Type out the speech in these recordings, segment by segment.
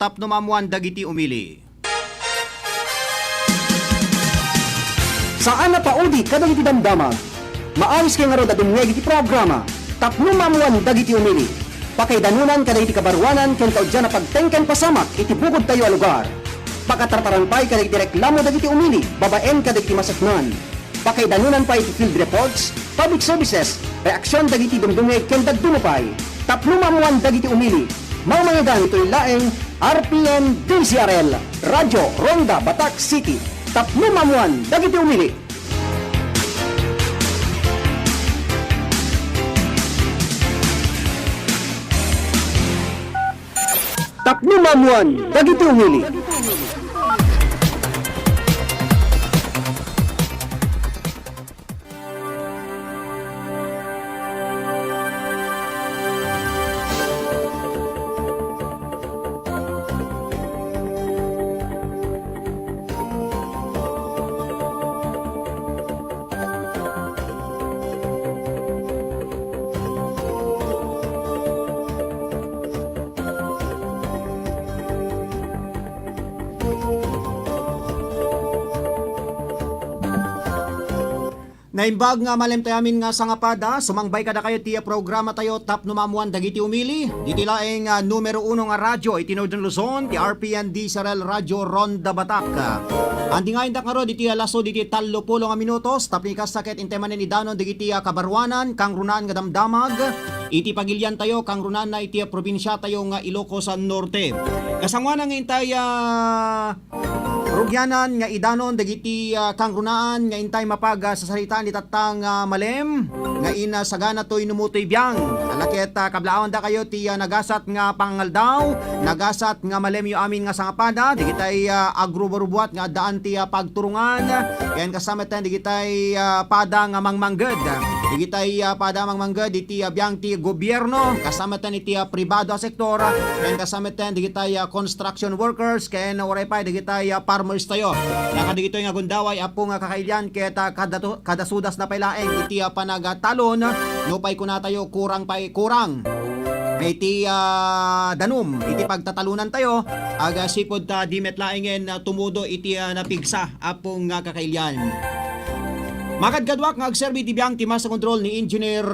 tapno mamuan dagiti umili. Saan na paudi kadagiti damdamag? Maawis kay nga ro dadumngeg iti programa. Tapno mamuan dagiti umili. Pakaidanunan kadagiti kabarwanan ken kaudyan na pagtengken pasamak iti bukod tayo a lugar. Pakatartaran pay kadagiti reklamo dagiti umili, babaen kadagiti masaknan. Pakaidanunan pay iti field reports, public services, reaksyon dagiti dumdumeg ken dagdumupay. Tapno mamuan dagiti umili. Mao mga ganito'y laeng RPN DCRL, Radyo Ronda Batak City. Tapno mamuan dagiti umili. Tapno mamuan dagiti umili. Naimbag nga malem tayamin nga sangapada, sumangbay kada kayo tiya programa tayo tapno mamuan dagiti umili. Diti laeng numero 1 nga radyo itinodon Luzon, ti RPN DCRL Radyo Ronda Batak. Andi nga indak nga ro diti laso diti 30 nga minutos, tapni kasakit intemanen ni danon dagiti kabarwanan, kang runan nga damdamag. Iti pagilyan tayo, kang runan na iti probinsya tayo nga Ilocos Norte. Kasangwan nga intay rugyanan nga idanon dagiti kang runaan nga intay mapag sa salitaan ni tatang malem nga ina sagana toy numutoy biyang alaket kablaon da kayo ti nagasat nga pangaldaw, nagasat nga malem yu amin nga sangapada digitay agrubarubuat nga daan ti pagturungan ken kasama ten digitay pada nga mangmangged digitay pada mangmangged iti biyang ti gobyerno kasama ten iti pribado sektor ken kasama ten digitay construction workers ken oray pa digitay farmers tayo. Nakadigito nga gundaway apo nga kakailyan keta kadasudas na pailaeng iti panagatalon no pay kuna tayo kurang pay kurang. Iti danum iti pagtatalunan tayo aga sipod ta dimet laengen tumudo iti napigsa apo nga kakailyan. Makadgadwak nga agserbi ti biyang tima sa kontrol ni Engineer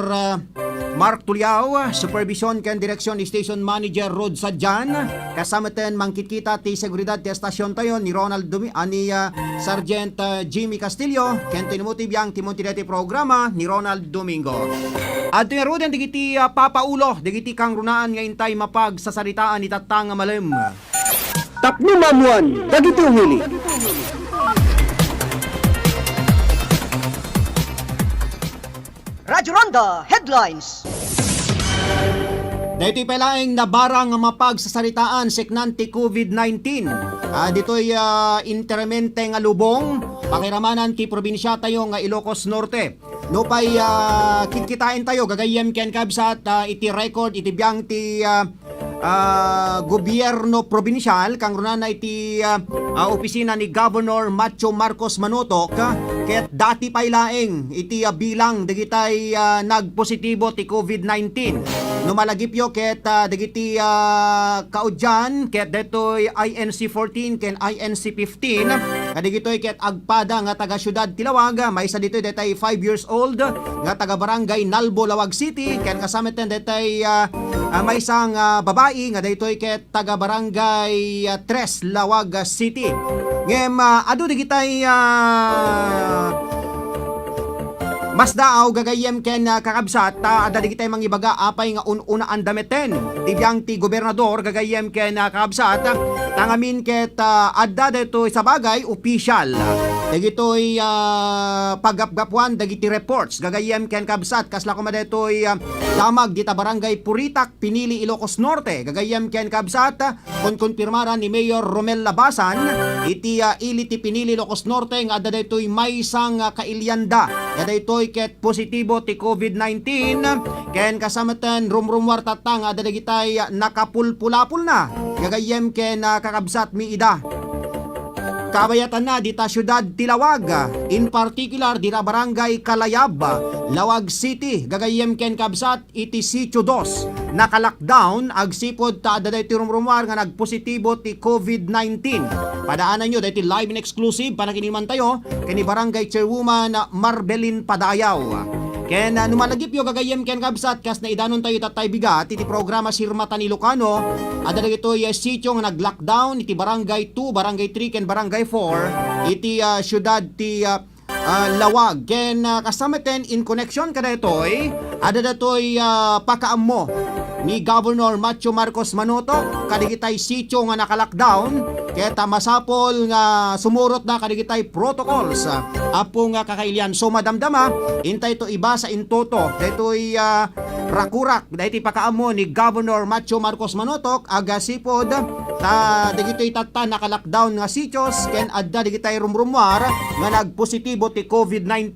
Mark Tuliao, Supervision ken Direksyon ni Station Manager Rod Sadjan, kasama ten mangkitkita ti seguridad ti estasyon tayo ni Ronald ani Sergeant Jimmy Castillo, ken tinumuti biyang timunti ti programa ni Ronald Domingo. At tinaruden digiti papaulo, digiti kang runaan nga intay mapag sa saritaan ni tatang malem. Tapno mamuan dagiti umili. Radyo Ronda Headlines. Dito palaeng nabarang mapag sa saritaan seknanti COVID-19. Dito'y intermente nga lubong, pakiramanan ti probinsya tayo nga Ilocos Norte. No pa'y kikitain tayo, gagayem ken kabsat iti record, iti biyang ti gobyerno probinsyal, kang runan na iti opisina ni Governor Macho Marcos Manotok, ket dati pa'y laeng iti bilang digitay nagpositibo ti COVID-19. Numalagipyo ket digiti kaudyan ket detoy INC 14 ken INC 15 kadigitoy ket agpada nga taga syudad Tilawag maysa ditoy detay 5 years old nga taga barangay Nalbo Lawag City ken kasama ten detay maysang babae nga ditoy ket taga barangay Tres Lawag City. Ngem adu digitay mas daaw gagayem ken kakabsat adda digitay mangibaga apay nga una andameten tibiyang ti gobernador gagayem ken kakabsat tangamin ket adda deto sa bagay official digitoy pagapgapuan dagiti reports gagayem ken kabsat kasla kuma detoy damag dita barangay Puritak Pinili Ilocos Norte gagayem ken kabsat kon konfirmaran ni Mayor Romel Labasan iti iliti Pinili Ilocos Norte nga adda detoy maysang kailyanda nga detoy ket positibo ti COVID-19 ken kasamatan rumrumwar tatang adda dagitay nakapulpulapul na gagayem ken kakabsat mi ida kabayatan na dita syudad Tilawag, in particular dita barangay Kalayab, Lawag City, gagayem ken kabsat iti sitio 2, naka-lockdown agsipod ta daday ti rumrumar nga nagpositibo ti COVID-19. Padaanan nyo dahil live and exclusive panakiniman tayo kini barangay chairwoman Marbelin Padayaw. Ken numalagip yo gagayem ken kabsat kas na idanon tayo tatay bigat iti programa Sirmatan Ilocano. Ada dagitoy sitio nga nag-lockdown iti barangay 2, barangay 3 ken barangay 4 iti syudad ti Lawag. Ken kasama ten in connection kada itoy ada datoy pakaammo ni Governor Macho Marcos Manotok kadigitay sitio nga naka-lockdown keta masapol nga sumurot na kadigitay protocols apo nga kakailian. So madamdama intay to iba sa intoto daytoy rakurak dayti pakaamo ni Governor Macho Marcos Manotok aga sipod ta digitoy tatta naka-lockdown nga sitios ken adda digitay rumrumwar nga nagpositibo ti COVID-19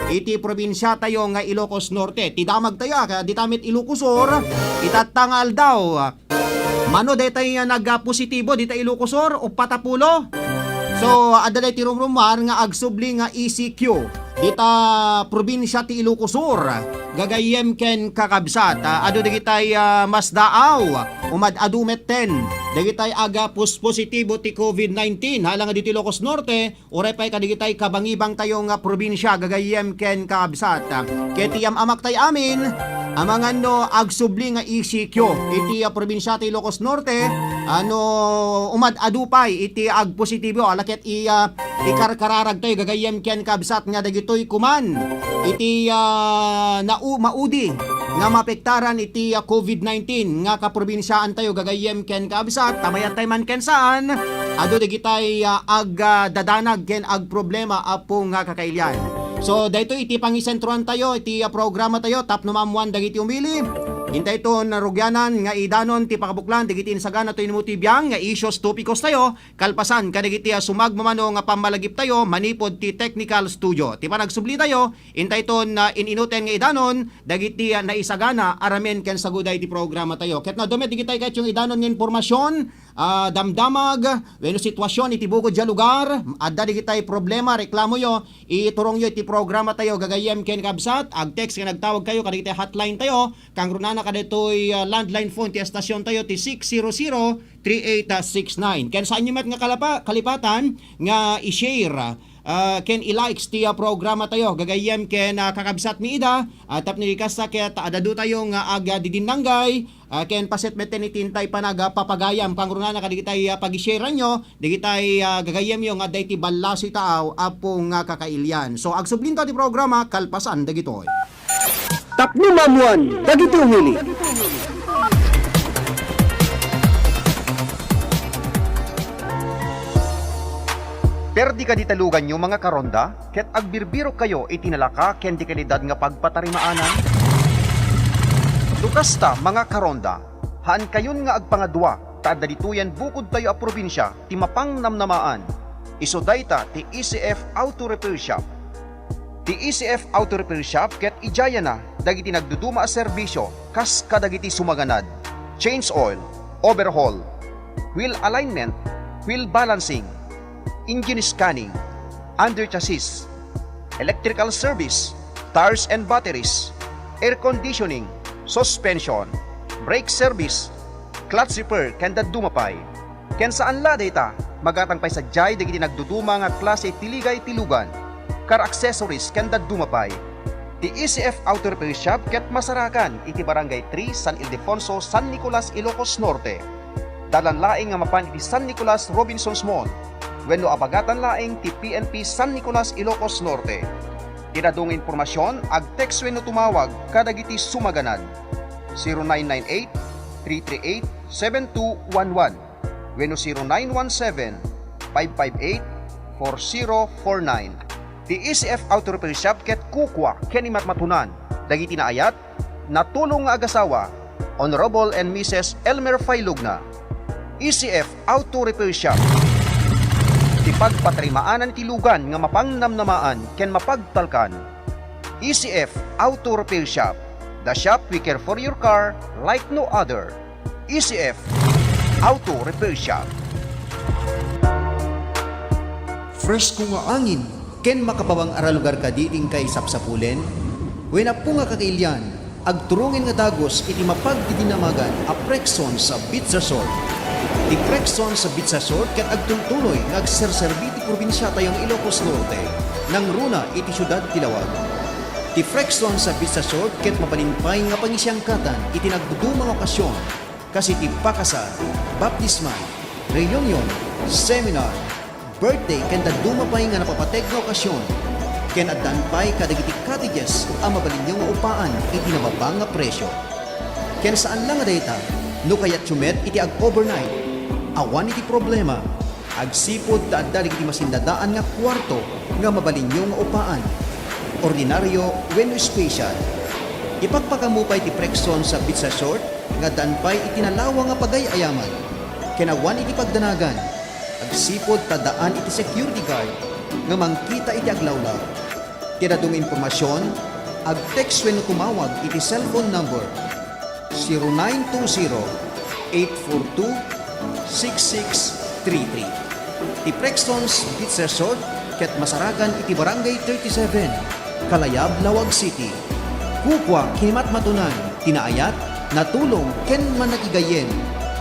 iti probinsya tayo nga Ilocos Norte. Ti damag tayo ka ditamit Ilocos Sur itatangal daw mano detay nagpositibo dita Ilocos Sur o patapulo. So adda ti rumrumar nga agsubli nga ECQ dita probinsya ti Ilocos Sur gagayem ken kakabsat adu digitay mas daaw umad adumet 10 digitay aga positibo ti COVID-19 halang diti Ilocos Norte oray pay kadigitay kabangibang tayo nga probinsya gagayem ken kakabsat ketiyam amak tay amin amangan no agsubli nga ECQ iti probinsya ti Ilocos Norte umad adupay iti agpositibo alaket ikarkararag tayo gagayem ken kabsat nga dagitoy kuman iti maudi nga mapektaran iti COVID-19 nga kaprobinsyaan tayo gagayem ken kabsat tamayat tay man ken saan adu digitay dadanag ken ag problema apo nga kakailyan. So dayto iti pangisentruan tayo iti programa tayo tapno mamuan dagiti umili. Hintay ito narugyanan nga idanon ti pakabuklan digiti insagana to inumutibiyang nga issues topikos tayo kalpasan kadagiti sumagmamano nga pamalagip tayo manipod ti technical studio. Ti panagsubli tayo hintay ito na ininuten nga idanon dagiti na isagana aramen ken saguday ti programa tayo. Ket na dumet digitay ket yung idanon nga informasyon damdamag wenno sitwasyon iti bukod ja lugar adda digitay problema reklamo yo iturong yo iti programa tayo gagayem ken kabsat ag text nga nagtawag kayo kadagiti hotline tayo kang runana kadetoy landline phone ti estasyon tayo ti 600-3869 ken saan nyo met nga kalipatan nga i-share ken i-likes ti programa tayo gagayem ken kakabsat mi ida tap ni kasta ket adadu tayo nga aga didinanggay ken paset meten itintay panaga papagayam pangruna na kadigitay pag-share nyo digitay gagayem yo nga dayti ballasi taaw apo nga kakailyan. So agsublin ta ti programa kalpasan dagitoy Tapno mamuan dagiti umili. Perdi ka di talugan nyo mga karonda, ket agbirbiro kayo itinalaka ken di kalidad nga pagpatarimaanan. Lukasta mga karonda, haan kayon nga agpangadwa, taada dituyan bukod tayo a probinsya, ti mapang namnamaan. Isodayta ti ECF Auto Repair Shop. Ti ECF Auto Repair Shop ket ijaya na, dagiti nagduduma a serbisyo, kas kadagiti sumaganad. Change oil, overhaul, wheel alignment, wheel balancing, engine scanning, under chassis, electrical service, tires and batteries, air conditioning, suspension, brake service, clutch repair ken dumapay. Ken saan la data magatang pay sadyay dagiti nagduduma nga klase tiligay tilugan, car accessories ken dumapay. Ti ECF Auto Repair Shop ket masarakan iti barangay 3 San Ildefonso, San Nicolas, Ilocos Norte. Dalan laing nga mapan iti San Nicolas Robinsons Mall. Wenno abagatan laing ti PNP San Nicolas, Ilocos Norte. Tinadong informasyon ag text wenno tumawag kadagiti sumaganad 0998-338-7211 wenno 0917-558-4049. Ti ECF Auto Repair Shop ket kukwa ken imatmatunan dagiti naayat natulong nga agasawa Honorable and Mrs. Elmer Failugna. ECF Auto Repair Shop. Ti pagpatrimaanan ti lugan nga mapangnamnamaan ken mapagtalkan. ECF Auto Repair Shop. The shop we care for your car like no other. ECF Auto Repair Shop. fresko nga Angin, ken makapawang aralugar ka diting kay sapsapulen? Wena po nga kakailyan, agturungin nga dagos iti mapagdidinamagan a Prexon sa Beach Resort. Ti Prexon sa Beach Resort ket agtultuloy nga agserserbi ti probinsya tayong Ilocos Norte nang runa iti syudad Tilawag. Ti Prexon sa Beach Resort ket mapanimpay nga pangisyangkatan iti nagdudumang okasyon kasi ti pakasal, baptismal, reunion, seminar, birthday ken dadumapay nga napapatek nga okasyon ken addan pay kadagiti cottages ang mabalinyo nga upaan iti nababang nga presyo. Ken saan lang nga data, no kayat sumet iti ag-overnight, awan iti problema, agsipod ta adda iti masindadaan nga kwarto nga mabalinyo nga upaan, ordinaryo wenno special. Ipagpakamupay ti Prexon sa Beach Resort nga danpay itinalawa nga pagayayaman, ken awan iti pagdanagan, agsipod ta daan iti security guard nga mangkita iti aglawlaw. Tinadong impormasyon, ag-text wenno tumawag iti cellphone number 0920-842-6633. Ti Prexon's Beach Resort ket masaragan iti Barangay 37, Kalayab, Lawag City. Kukwa kinimat matunan, tinaayat, natulong ken manakigayen,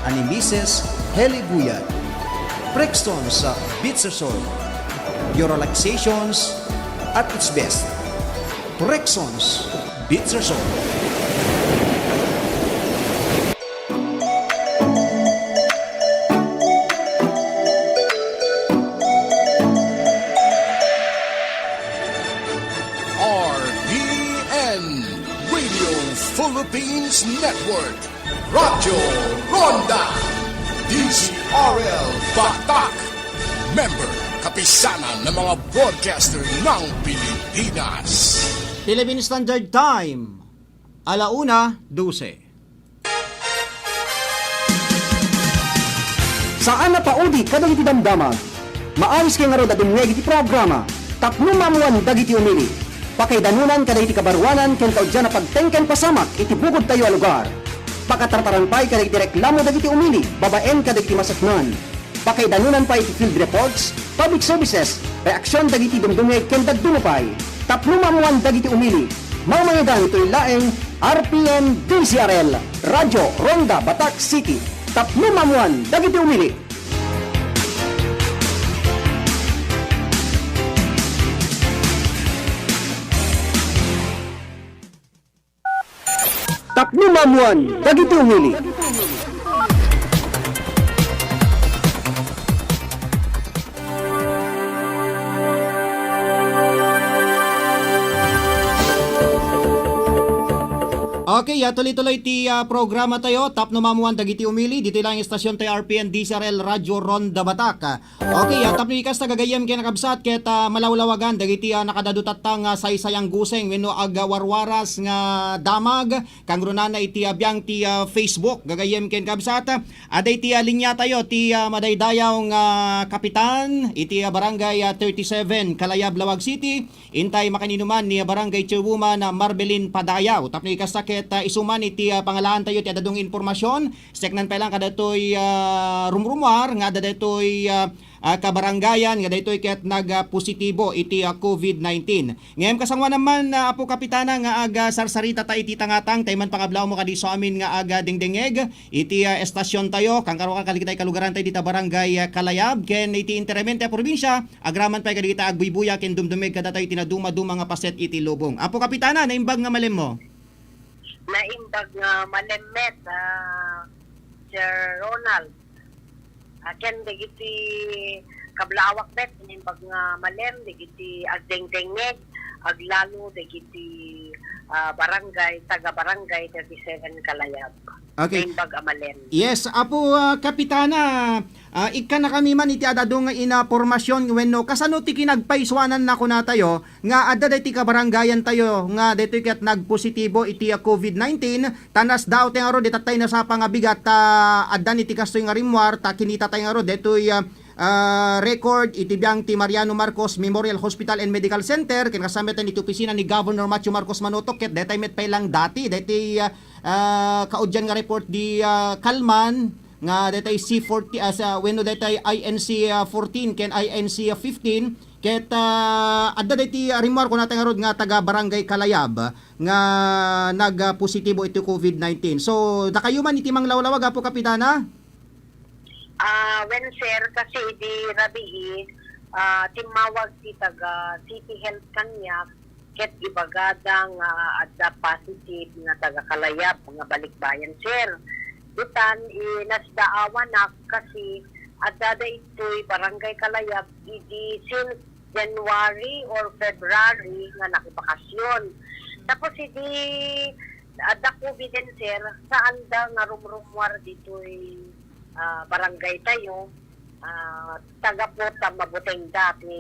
ani Mrs. Heli Buyat. Prexon sa Beach Resort. Your relaxations at its best. Prexon's Beach Resort. RPN Radio Philippines Network Radyo Ronda DZRL Batak Member Kapisanan ng mga broadcaster ng Pilipinas. Philippine Standard Time, 1:12. Saan na paudi kadagiti damdamag? Maaris kay nga ro dadumngeg iti programa. Tapno mamuan dagiti umili. Pakaidanunan kadagiti kabarwanan ken kaudyan na pagtengken pasamak iti bukod tayo a lugar. Pakatartaran pay kadagiti reklamo dagiti umili, babaen kadagiti masaknan. Pakaidanunan pa iti field reports, public services, reaksyon dagiti dumdumeg ken dagdumapay. Tapno mamuan dagiti umili. Mamayagan ito'y laeng RPN DCRL, Radyo Ronda Batak City. Tapno mamuan dagiti umili. Tapno mamuan dagiti umili. Okay, tuloy-tuloy ti programa tayo. Tapno mamuan dagiti umili. Dito lang yung istasyon tayo RPN DCRL Radyo Ronda Batak. Okay, tapno ikas tagagayem kaya nakabsat ket malawlawagan dagiti nakadadutatang saysayang guseng wenno warwaras nga damag kangrunan na iti abiyang ti Facebook gagayem ken kabsat. Aday ti linya tayo ti madaydayaw nga kapitan iti Barangay 37 Kalayab, Lawag City. Intay makaninuman ni Barangay Chairwoman Marbelin Padayaw. Tapno ikas ket isuman iti pangalaan tayo ti adadong informasyon seknan pa lang kadatoy rumrumar nga dadatoy kabarangayan nga daytoy ket nagpositibo iti COVID-19. Ngem kasangwa naman Apo Kapitana nga aga sarsarita ta iti tangatang tayman pangablaw mo kadi sa amin nga aga dingdingeg iti estasyon tayo kang karo kaligitay kalugaran tayo dita Barangay Kalayab ken iti interamente a probinsya agraman pay kadita agbuybuya ken dumdumeg kada tayo tinaduma-duma nga paset iti lubong. Apo Kapitana naimbag nga malem mo. Naimbag nga malemet Sir Ronald. Aken dagiti kablawak bet inimbag nga malem dagiti agdengdengeg aglalo dagiti barangay taga barangay 37 Kalayab. Okay. Naimbag amalem. Yes, Apo Kapitana, ikka na kami man iti adado nga ina formasyon wenno kasano ti kinagpaiswanan na kuna tayo nga adda ti kabarangayan tayo nga daytoy ket nagpositibo iti COVID-19 tanas daw ti ngaro ditatay na sa pangabigat adda ni ti kastoy nga rimwar ta kinita tay ngaro daytoy record iti biyang ti Mariano Marcos Memorial Hospital and Medical Center ken kasama iti opisina ni Governor Macho Marcos Manotok ket daytay met pay lang dati daytoy kaudyan nga report di Kalman nga detay C40 as wenno detay INC 14 ken INC 15 ket adda deti remarko natin nga rod nga taga Barangay Kalayab nga nagpositibo iti COVID-19. So dakayo man iti manglawlawag apo kapitana? When sir, kasi di rabi timawag ti taga City Health kanya ket ibagadang adda positive nga taga Kalayab nga balikbayan sir. Itan nasdaawan na kasi adda ito'y Barangay Kalayab idi since January or February nga nakibakasyon. Tapos hindi ada COVID din sir, saan da nga rumrumwar dito'y barangay tayo, taga po ta mabuteng dati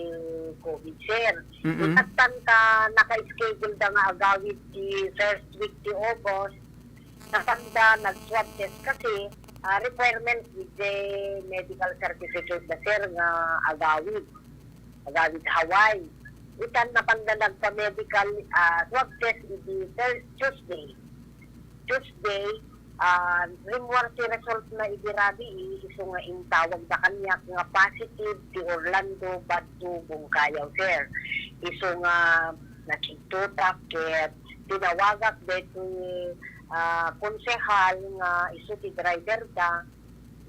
COVID sir. Itatan ka naka-schedule da nga agawid di first week di August, nakanda nag-swab test kasi requirement with the medical certificate na sir nga agawid Hawaii. Itan na pang nagpa-medical swab test di Tuesday, rimwar si result na ibirabi iso nga intawag na kanya nga positive ti Orlando Badto Bungkayaw sir. Iso nga nakitutak ket tinawagak dito konsehal nga iso ti driver da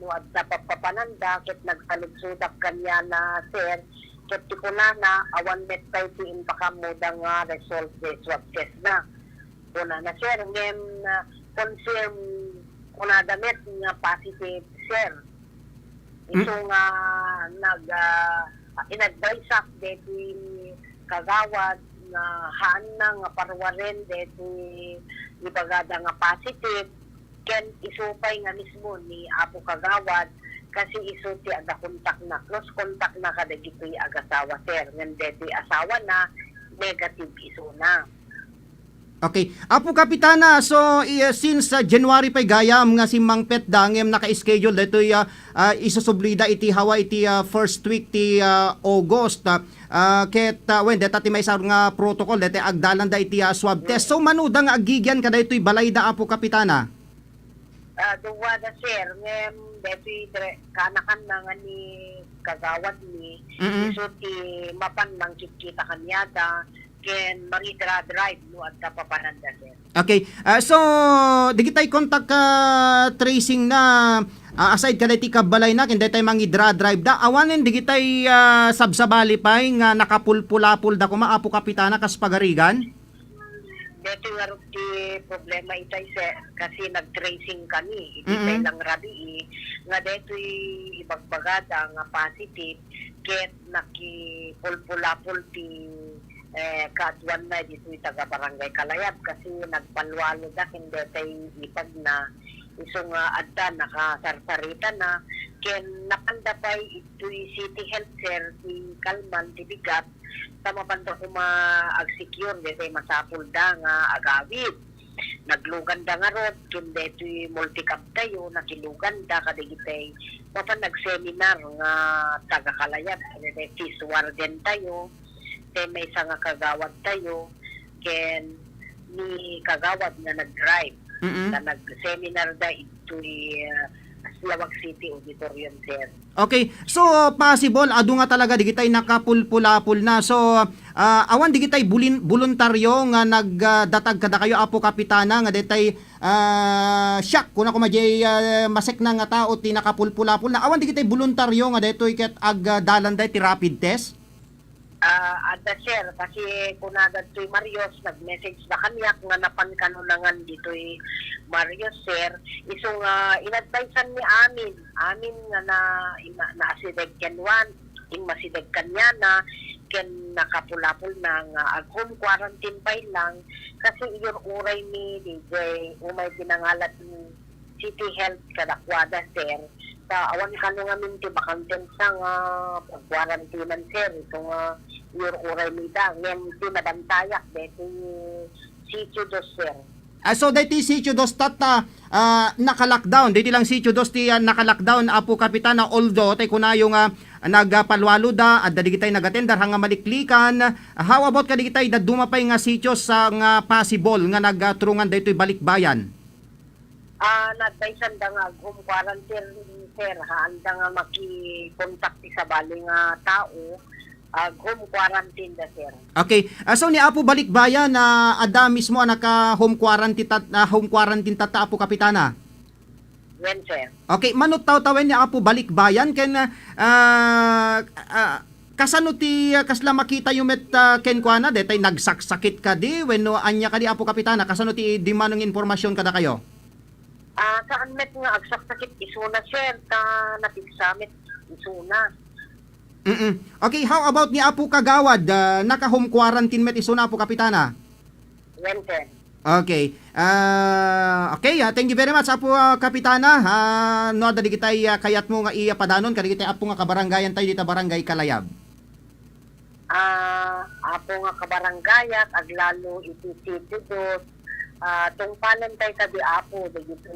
no at napapapananda ket nagsalugsudak kanya na sir ket ti kunana awan met tayo ti impakamuda nga result de swab test na kunana sir ngem confirm kunadamit nga positive sir. Ito nga in-advise up deti kagawad nga haan na nga parwaren deti ibagada nga positive ken isupay nga mismo ni Apo Kagawad kasi iso ti aga contact na close contact na kadagitoy agasawa sir ngem deti asawa na negative iso na. Okay. Apo kapitana, so since January pa gayam nga si Mang Pet dangem naka-schedule ditoy isusublida iti Hawaii iti first week ti August. Ket when deta ti may isang nga protocol deti agdalan da iti swab test. So manuda nga agigyan kada ito'y balay da apo kapitana? Duwa da sir, ngem deti kanakan na nga ni kagawad ni iso ti mapan mangkikita kanya da ken mangira drive no at papananda sir. Okay. So digitay contact tracing na aside kada ti kabalay na ken daytay mangidra drive da awanen digitay sabsabali pay nga nakapulpulapul da kuma apo kapitana kas pagarigan. Dito nga rin ti problema itay sir kasi nag-tracing kami itay lang rabi nga dito ibagbagada nga positive ket nakipulpulapul ti kaadwan na dito taga Barangay Kalayab kasi nagpalwalo da hindi tayo ipag na iso nga adda nakasarsarita na ken nakanda pa'y ito'y City Health Care ti Kalman ti Bigat sama banda ko ma-secure dito masapul da nga agawid naglugan da nga rod ken dito'y multicam tayo nakilugan da kadigitay mapan nag-seminar nga taga Kalayab dito Peace Warden tayo kaya may isa nga kagawad tayo ken ni kagawad na nag-drive na nag-seminar da ito'y Lawag City Auditorium sir. Okay, so possible adu nga talaga digitay nakapulpulapul na. So awan digitay voluntaryo nga nagdatag kada kayo apo kapitana nga ditay shock kuna kumajay masek na nga tao ti nakapulpulapul na awan digitay voluntaryo nga ditoy ket agdalan day ti rapid test. Ada sir kasi kunagad to'y Marios nag-message na kanya nga napankanunangan dito'y Marios sir isong in-advisean ni amin nga na asideg kenwan ing masideg kanya na ken nakapulapul na nga home quarantine pa lang kasi iyon uray ni DJ umay pinangalat ni City Health kadakwada sir sa awan kanu nga minti bakanten sa nga pag-quarantinan sir ito nga uray ni da ngayon pinabantayak dito sitio dos sir. So dati sitio dos tata naka-lockdown dito lang sitio dos ti naka-lockdown apo kapitana although tay kunayo nga nagpalwalo da at digitay nagatendar hanga maliklikan how about kadigitay da dumapay nga sitio sa nga possible nga nagtrungan daytoy balikbayan? Na-advise da nga home quarantine sir ha, anda nga maki-contact sa bali nga tao, home quarantine da sir. Okay. So ni Apo Balikbayan na ada mismo naka home quarantine tata Apo Kapitana. When sir? Okay, manot taw-tawen ni Apo Balikbayan ken kasano ti kasla makita yung met ken kuana detay nagsaksakit ka di wenno anya ka di Apo Kapitana kasano ti di manong informasyon kada kayo? Saan met nga agsakit isuna sir ta napigsamit isuna. Okay, how about ni Apo Kagawad naka home quarantine met isuna Apo Kapitana? When sir? Okay. Okay, thank you very much Apo Kapitana. No dali kitay kayat mo nga iya padanon kadi kitay Apo nga kabarangayan tayo dita Barangay Kalayab. Apo nga kabarangayat aglalo iti City Dos. Tungpalan tayo tabi Apo dito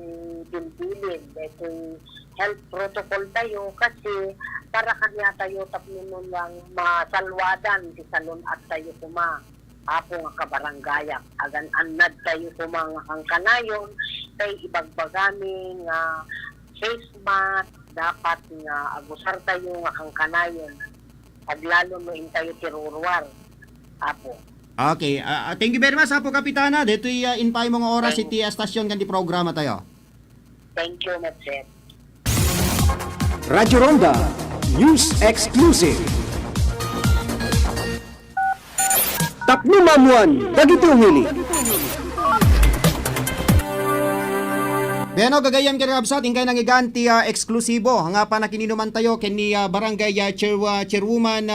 bilbilin dito health protocol tayo kasi para kanya tayo tapnon lang masalwadan ti salon at tayo kuma Apo nga kabarangayat agan anad tayo kuma nga kangkanayon tay ibagbagami nga face mask dapat nga agusar tayo nga kangkanayon aglalo no tayo tirurwar Apo. Okay, thank you very much Apo Kapitana. Dito inpay mga oras iti stasyon kan di programa tayo. Thank you, Sir. Radyo Ronda News Exclusive. Tapno mamuan dagiti umili. Beno gagayam kay Rabsat ingkay nangiganti eksklusibo nga pa nakininuman tayo ken ni Barangay Chairwoman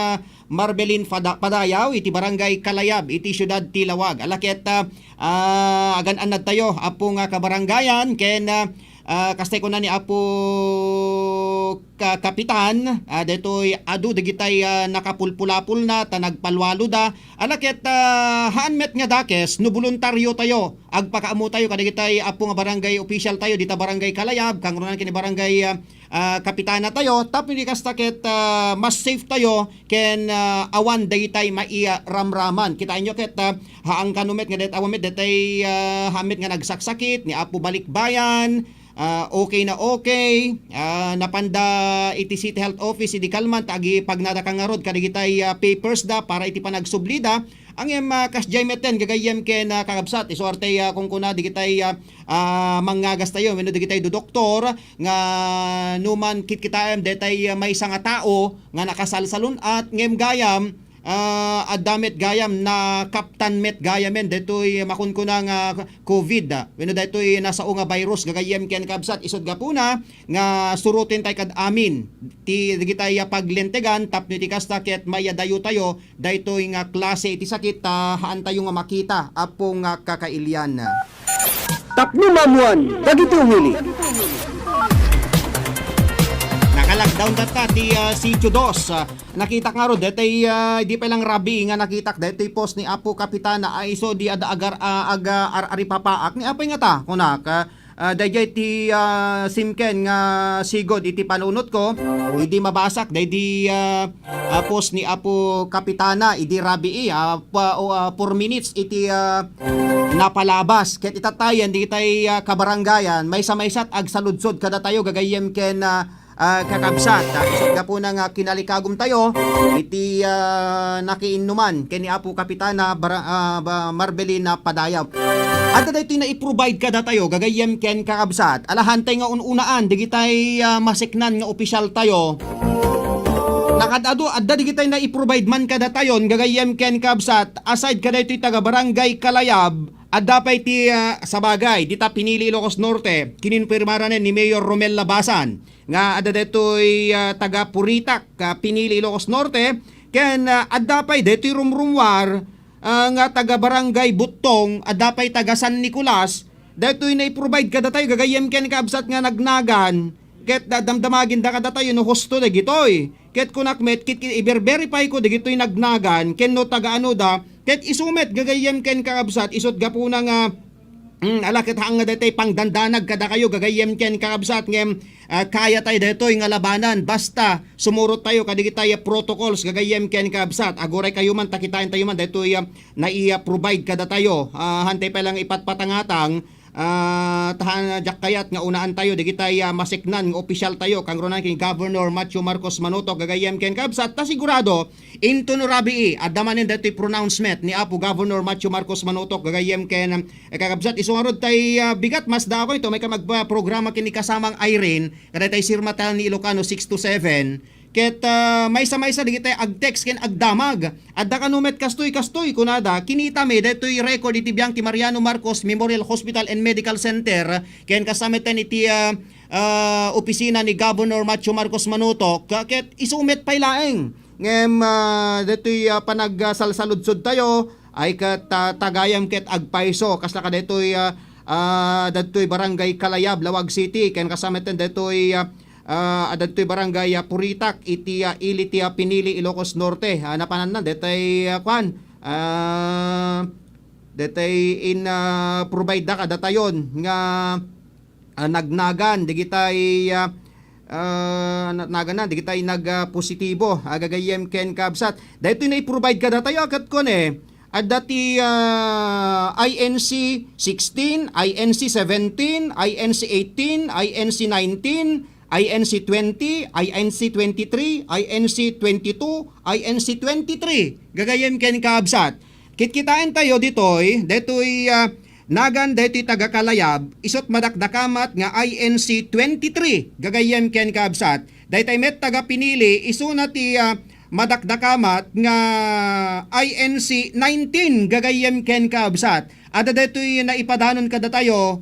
Marbelin Padayaw iti Barangay Kalayab iti Siyudad Tilawag. Alaket agan anad tayo Apo nga kabarangayan ken kastay ko na ni Apo Kapitan detoy adu digitay nakapulpulapul na tanagpalwalo da alaket haanmet nga dakes no voluntaryo tayo agpakaamo tayo kadigitay Apo nga barangay official tayo dita Barangay Kalayab kangrunan kini Barangay Kapitana tayo tapos di kastaket mas safe tayo ken awan daytay maia ramraman kita inyo ket haang kanumet nga det awamet detay hamet nga nagsaksakit ni Apo Balikbayan. Okay na okay. Napanda iti City Health Office iti Kalman tagi pagnada kang ngarod kadigitay papers da para iti panagsublida ang kasjay meten gagayem ken kakabsat isorte kung kuna digitay manggagas tayo wenno digitay do doktor nga numan kitkitaem detay may nga tao nga nakasalsalon at ngem gayam adamit gayam na kaptan met gayamen detoy makunkuna nga COVID wenno detoy nasa nga virus gagayem ken kabsat isod gapuna nga surutin tay kad amin ti digitay paglentegan tapno ti kasta ket mayadayo tayo daytoy nga klase iti sakit haan tayo nga makita Apo nga kakailyan. Tapno mamuan dagiti umili. Lockdown data di Sitio Dos. Nakita nga ro detay di pa lang rabi nga nakita detay post ni Apo Kapitana ay so di ada agar ari papaak ni apay nga ta kunak dayjay ti simken nga sigod iti panunot ko hindi mabasak day di post ni Apo Kapitana idi rabi 4 minutes iti napalabas ket itatayan di tay kabarangayan may samaysat ag saludsod kada tayo gagayem ken kakabsat isod nga po nang kinalikagom tayo iti nakiinuman kini Apo Kapitana Marbelin Padayaw at dito na i-provide kada tayo gagayem ken kakabsat alahantay nga ununaan digitay masiknan nga opisyal tayo nakadado adda digitay na i-provide man kada tayon gagayem ken kakabsat aside kada iti taga Barangay Kalayab adda pa iti sabagay dita pinili Ilocos Norte kininpirmaran ni Mayor Romel Labasan nga adda detoy taga Puritak pinili Ilocos Norte ken adda pay detoy rumrumwar nga taga Barangay Butong adda pay taga San Nicolas detoy na i-provide kada tayo gagayem ken kabsat nga nagnagan ket damdamagin da kada tayo no husto dagitoy ket kunakmet kit i-verify ko dagitoy nagnagan ken no taga ano da ket isumet gagayem ken kakabsat isot gapuna nga alakit hang nga detay pangdandanag kada kayo gagayem ken kakabsat ngem kaya tayo detoy nga labanan basta sumurot tayo kadigitay protocols gagayem ken kakabsat agoray kayo man takitain tayo man detoy na i-provide kada tayo hantay pa lang ipatpatangatang tahan jak kayat nga unaan tayo digitay masiknan nga opisyal tayo kang runan king Governor Macho Marcos Manutok gagayem ken kabsat ta sigurado into no rabii adamanen datoy pronouncement ni Apo Governor Macho Marcos Manutok gagayem ken kakabsat isungarod tay bigat mas da ako ito may ka magprograma kini kasamang Irene kada tay sirmatan ni Ilocano 6 to 7 ket maysa-maysa digitay ag-text ken agdamag adda kanumet kastoy kunada kinita me detoy record iti biyang ti Mariano Marcos Memorial Hospital and Medical Center ken kasametan iti opisina ni Governor Macho Marcos Manutok ket isumet pay laeng ngem detoy panagsalsaludsod tayo ay ket tagayam ket agpayso kasla ka detoy detoy barangay Kalayab Lawag City ken kasametan detoy adadtoy barangay Puritak iti ili ti Pinili Ilocos Norte napanan na detay kwan detay in provide da kada tayon nga nagnagan digitay nagnagan digitay positibo gagayem ken kabsat daytoy na i-provide kada tayo kat kon at dati INC 16, INC 17, INC 18, INC 19, INC 20, INC 23, INC 22, INC 23. Gagayem ken kaabsat. Kitkitain tayo ditoy nagan detoy taga Kalayab isot madakdakamat nga INC 23. Gagayem ken kaabsat. Daytay met taga Pinili isuna ti madakdakamat nga INC 19. Gagayem ken kaabsat. Ada detoy naipadanon kada tayo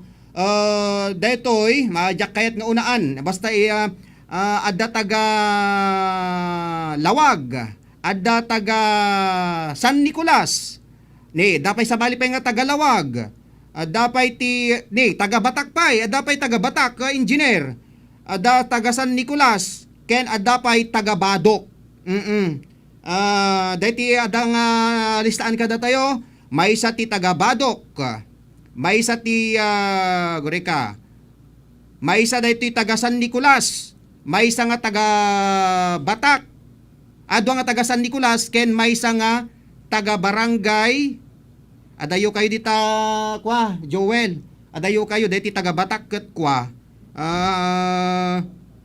detoy majak kayat nga unaan basta adda taga Lawag adda taga San Nicolas ni dapay sabali pa nga taga Lawag dapay ti ni taga Batak pay dapay taga Batak engineer adda taga San Nicolas ken adda pay taga Badok deti adda nga listaan kada tayo may sa ti taga Badok may isa ti Gureka. May isa daytoy taga San Nicolas. May isa nga taga Batak. Ado nga taga San Nicolas ken may isa nga taga Barangay. Adayo kayo dita kwa Joel. Adayo kayo deti taga Batak ket kwa.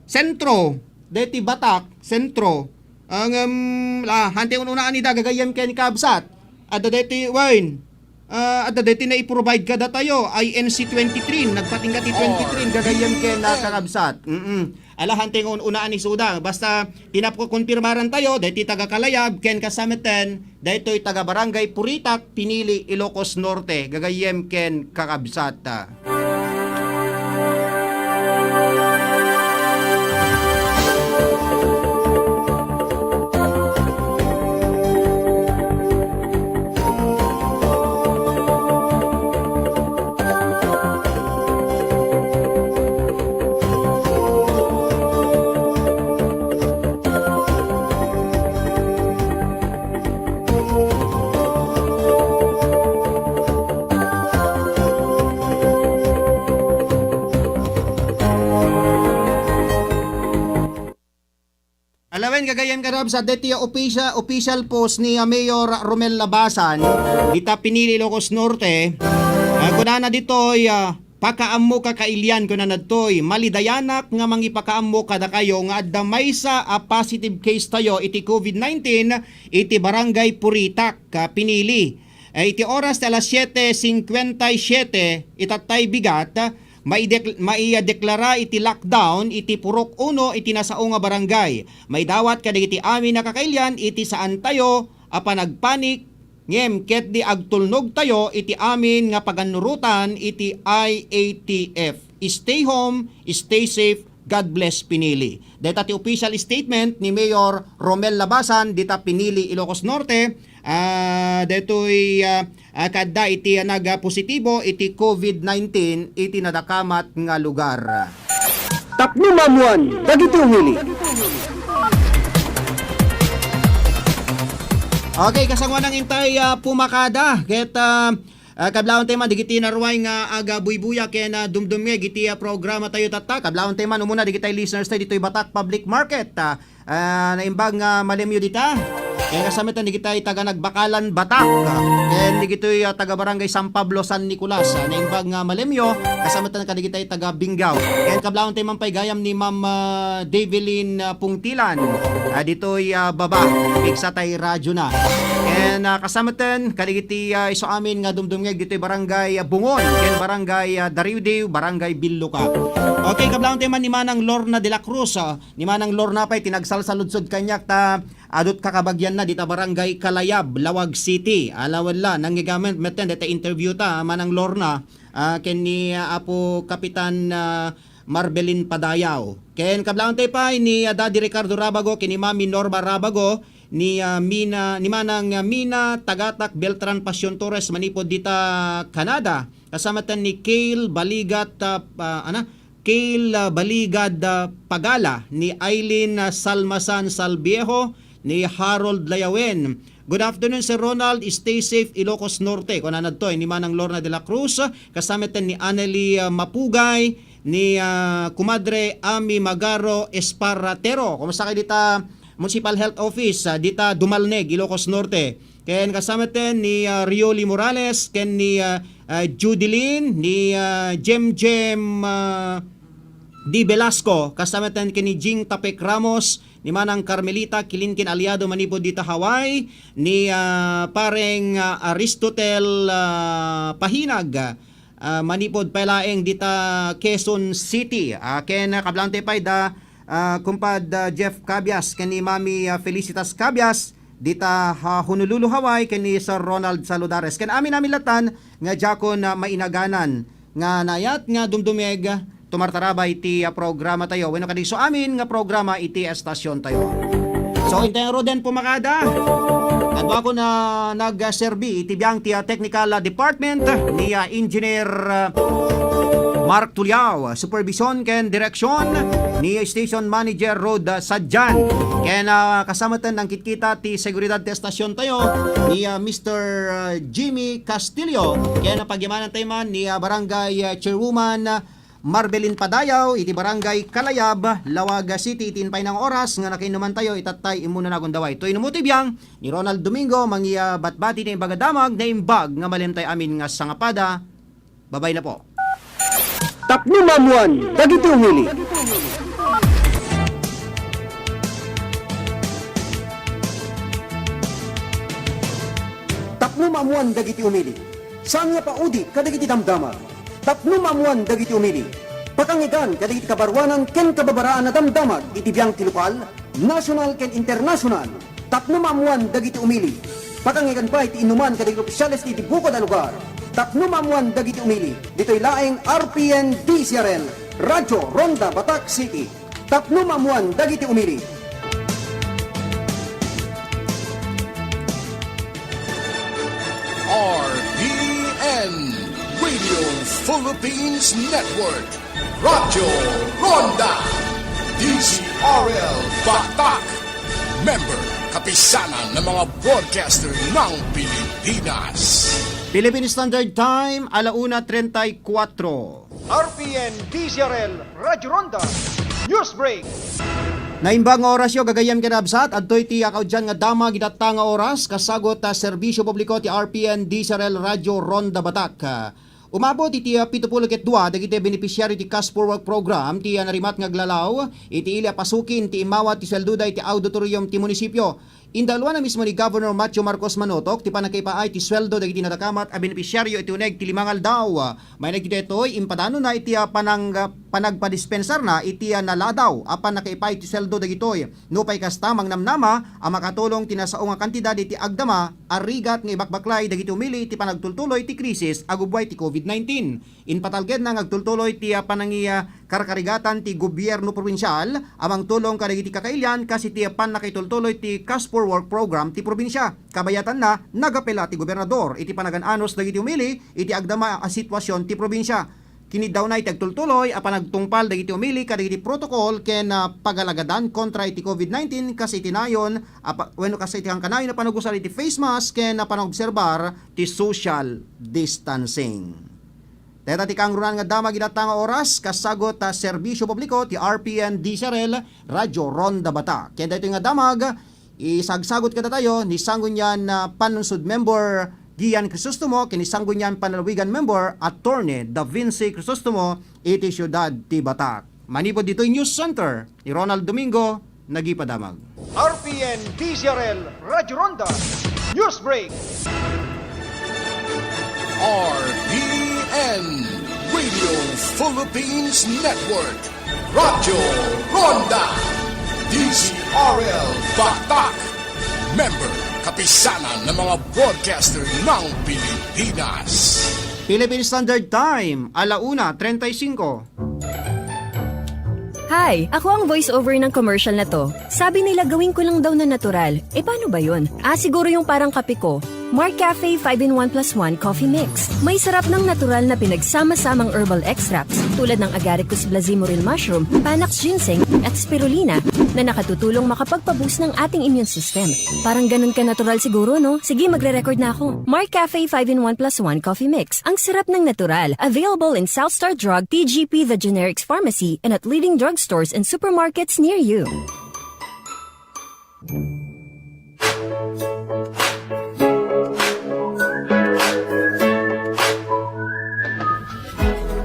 Sentro. Deti Batak, sentro. Ang hante unaan ida gagayem ken kabsat. Ada deti wine. At dati na i-provide kada tayo INC 23 nagpatingkat i 23 gagayem ken kakabsat alahante ng unaan ni Suda basta pinakukonfirmaran tayo dati taga Kalayab ken kasameten daytoy taga Barangay Puritak Pinili Ilocos Norte gagayem ken kakabsat. Alawen gagayem karab sa deti official post ni Mayor Romel Labasan dita Pinili Ilocos Norte kunana ditoy pakaammo kakailian kunana ditoy malidayanak nga mangipakaammo kada kayo nga adda maysa positive case tayo iti COVID-19 iti Barangay Puritak Pinili iti oras alas 7:57 itatay bigat maideklara iti lockdown iti Purok 1 iti nasao nga barangay. May dawat kada iti amin nakakailyan iti saan tayo nagpanik ngem ket di agtulnog tayo iti amin nga paganurutan iti IATF. Stay home, stay safe, God bless Pinili. Deta ti official statement ni Mayor Romel Labasan dita Pinili Ilocos Norte. Detoy kadda iti nagpositibo iti COVID-19 iti nadakamat nga lugar. Tapno mamuan, dagiti umili. Okay, kasangwa nang intay pumakada. Ket kablaon tema digiti narway nga aga buybuya ken dumdumye giti programa tayo tatta. Kablaon tema muna digiti listeners tayo ditoy Batak Public Market. Naimbag nga malemyo dita. Kaya kasamitan di kita taga nagbakalan Batak. Kaya Ken digitoy taga Barangay San Pablo San Nicolas naimbag nga Malemyo kasama tan kadigitay taga Bingaw. Ken kablaon tay mampay gayam ni Ma'am Develyn Pungtilan. Ditoy baba bigsa tay radyo na. Ken kasama tan kadigiti iso amin nga dumdumngeg ditoy Barangay Bungon ken Barangay Dariudiw, Barangay Billuca. Okay, kablaon tay man ni Manang Lorna de la Cruz. Ni Manang Lorna pay tinagsalsaludsod kanyak ta adot kakabagyan na dita Barangay Kalayab, Lawag City. Alawala nanggigamit meten deta interview ta Manang Lorna ken ni Apo Kapitan Marbelin Padayaw. Ken kablaon tay pa ni Daddy Ricardo Rabago ken ni Mami Norma Rabago ni Manang Mina Tagatak Beltran Pasyon Torres manipod dita Canada. Kasama tan ni Kale Baligat Kale Baligad Pagala, ni Aileen Salmasan Salviejo, ni Harold Layawen. Good afternoon Sir Ronald, stay safe Ilocos Norte. Kung nanadtoy ni Manang Lorna de la Cruz, kasama tan ni Anneli Mapugay, ni Kumadre Ami Magaro Esparatero. Kumusta kayo dita Municipal Health Office dita Dumalneg, Ilocos Norte. Ken kasama tan ni Rioli Morales, ken ni Judilyn, ni Jem Di Velasco, kasama tan ni Jing Tapek Ramos, ni Manang Carmelita Kilinkin Aliado manipod dita Hawaii, ni pareng Aristotel Pahinag manipod palaeng dita Quezon City. Ken kablante pay da kumpad Jeff Cabias ken ni Mami Felicitas Cabias dita Honolulu, Hawaii ken ni Sir Ronald Saludares. Ken amin latan nga jakon mainaganan nga nayat nga dumdumeg tumartarabay iti programa tayo. Wenno kadi so amin nga programa iti estasyon tayo. So intero den pumakada. Kadwa ko na nagserbi iti biyang ti technical department ni Engineer Mark Tuliao, supervision ken direksyon ni Station Manager Road Sadjan. Ken kasama tan ng kitkita ti seguridad ti estasyon tayo ni Mr. Jimmy Castillo. Ken pagyamanan tayo man ni Barangay Chairwoman Marbelin Padayaw iti Barangay Kalayab, Lawag City. Itinpay ng oras nga nakinuman tayo itatay imuna na gundaway. Ito inumutibiyang ni Ronald Domingo mangiya batbati na ibagadamag na imbag nga malimtay amin nga sangapada. Babay na po. Tapno mamuan, dagiti umili. Tapno mamuan, dagiti umili. Saan nga paudi, kadagiti damdama. Tapno mamuan, dagiti umili. Pakangigan, kadagiti kabarwanan, ken kababaraan na damdamag, iti biyang ti lokal, national ken international. Tapno mamuan, dagiti umili. Pakangigan pa iti inuman, kadagiti opisyales iti bukod a lugar. Tapno mamuan, dagiti umili. Dito'y laeng RPN DCRL, Radyo Ronda Batak City. Tapno mamuan, dagiti umili. RPN Radio Philippines Network, Radyo Ronda, DCRL Batak, member kapisanan ng mga broadcaster ng Pilipinas. Philippine Standard Time, 1:34. RPN DCRL Radyo Ronda News Break. Naimbang nga oras yo gagayam kinabsat adtoy ti akaudyan nga dama gidatta nga oras kasagot serbisyo publiko ti RPN DCRL Radyo Ronda Batak. Umabot iti 72 dagiti beneficiary ti Cash for Work program ti narimat nga glalaw iti ilya pasukin ti imawat ti swelduda iti auditorium ti munisipyo. Indalwa na mismo ni Governor Macho Marcos Manotok ti panakaipaay ti sweldo dagiti natakamat a beneficiaryo iti uneg ti limangal daw. May nagditoy impadano na iti panagpadispensar na iti naladaw apan nakaipaay ti sweldo dagitoy. Nupay kastamang namnama a makatulong ti nasao nga kantidad iti agdama arigat nga ibakbaklay dagiti umili ti panagtultuloy ti krisis agubway ti COVID-19. Inpatalged na agtultuloy ti panangiya karkarigatan ti gobyerno probinsyal amang tulong kadagiti kakailyan kasi ti panakitultuloy ti Cash for Work program ti probinsya. Kabayatan na nagapela ti gobernador iti panaganos dagiti umili iti agdama a sitwasyon ti probinsya. Kini daw na iti agtultuloy a panagtungpal dagiti umili kadagiti protocol ken pagalagadan kontra iti COVID-19 kasi iti nayon wenno kasi iti kanayon na panagusal iti face mask ken panagobserbar ti social distancing. Teta ti kangrunan nga dama ginata nga oras kasagot serbisyo publiko ti RPN DCRL Radyo Ronda Bata. Kaya dito nga damag isagsagot kada tayo ni sangon yan panunsud member Gian Crisostomo, kinisanggunyan Panalawigan member, Attorney Da Vinci Crisostomo, iti Siyudad ti Batak. Manipod dito yung News Center, ni Ronald Domingo, nagipadamag. RPN DZRL Radyo Ronda News Break. RPN Radio Philippines Network Radyo Ronda DZRL Batak Member kapisanan ng mga broadcaster ng Pilipinas. Philippine Standard Time, 1:35. Hi! Ako ang voice-over ng commercial na to. Sabi nila gawin ko lang daw na natural. Paano ba yun? Siguro yung parang kape ko. Mark Cafe 5-in-1 + 1 Coffee Mix. May sarap ng natural na pinagsama-samang herbal extracts tulad ng Agaricus blazimuril mushroom, Panax ginseng at spirulina na nakatutulong makapagpaboost ng ating immune system. Parang ganun ka natural siguro, no? Sige, magre-record na ako. Mark Cafe 5-in-1 + 1 Coffee Mix. Ang sarap ng natural. Available in Southstar Drug, TGP The Generics Pharmacy, and at leading drugstores and supermarkets near you.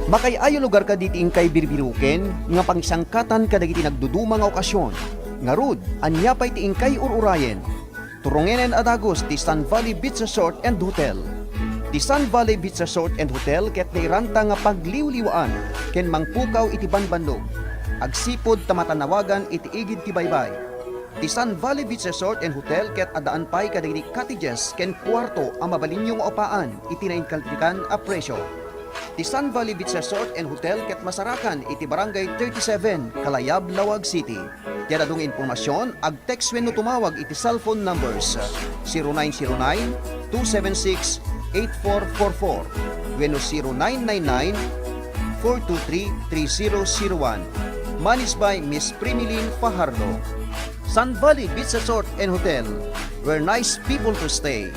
Makay ayo lugar ka diti ingkay birbiruken, nga pangsangkatan kadagiti nagduduma nga okasyon. Ngarud, anyapay ti ingkay ururayen. Turungenen adagos ti Sun Valley Beach Resort and Hotel. Ti Sun Valley Beach Resort and Hotel ket nairanta nga pagliwliwaan, ken mangpukaw iti banbanlog. Agsipod tamatanawagan iti igid ti baybay. Ti Sun Valley Beach Resort and Hotel ket adaan pay kadagiti cottages ken kwarto ang mabalinyong opaan iti nainkaltikan a presyo. Ti Sun Valley Beach Resort and Hotel ket masarakan iti barangay 37 Kalayab, Lawag City. Tiada dong informasyon ag-text wenno tumawag iti cellphone numbers 0909-276-8444 wenno 0999-423-3001. Managed by Miss Primilin Fajardo. Sun Valley Beach Resort and Hotel, where nice people to stay.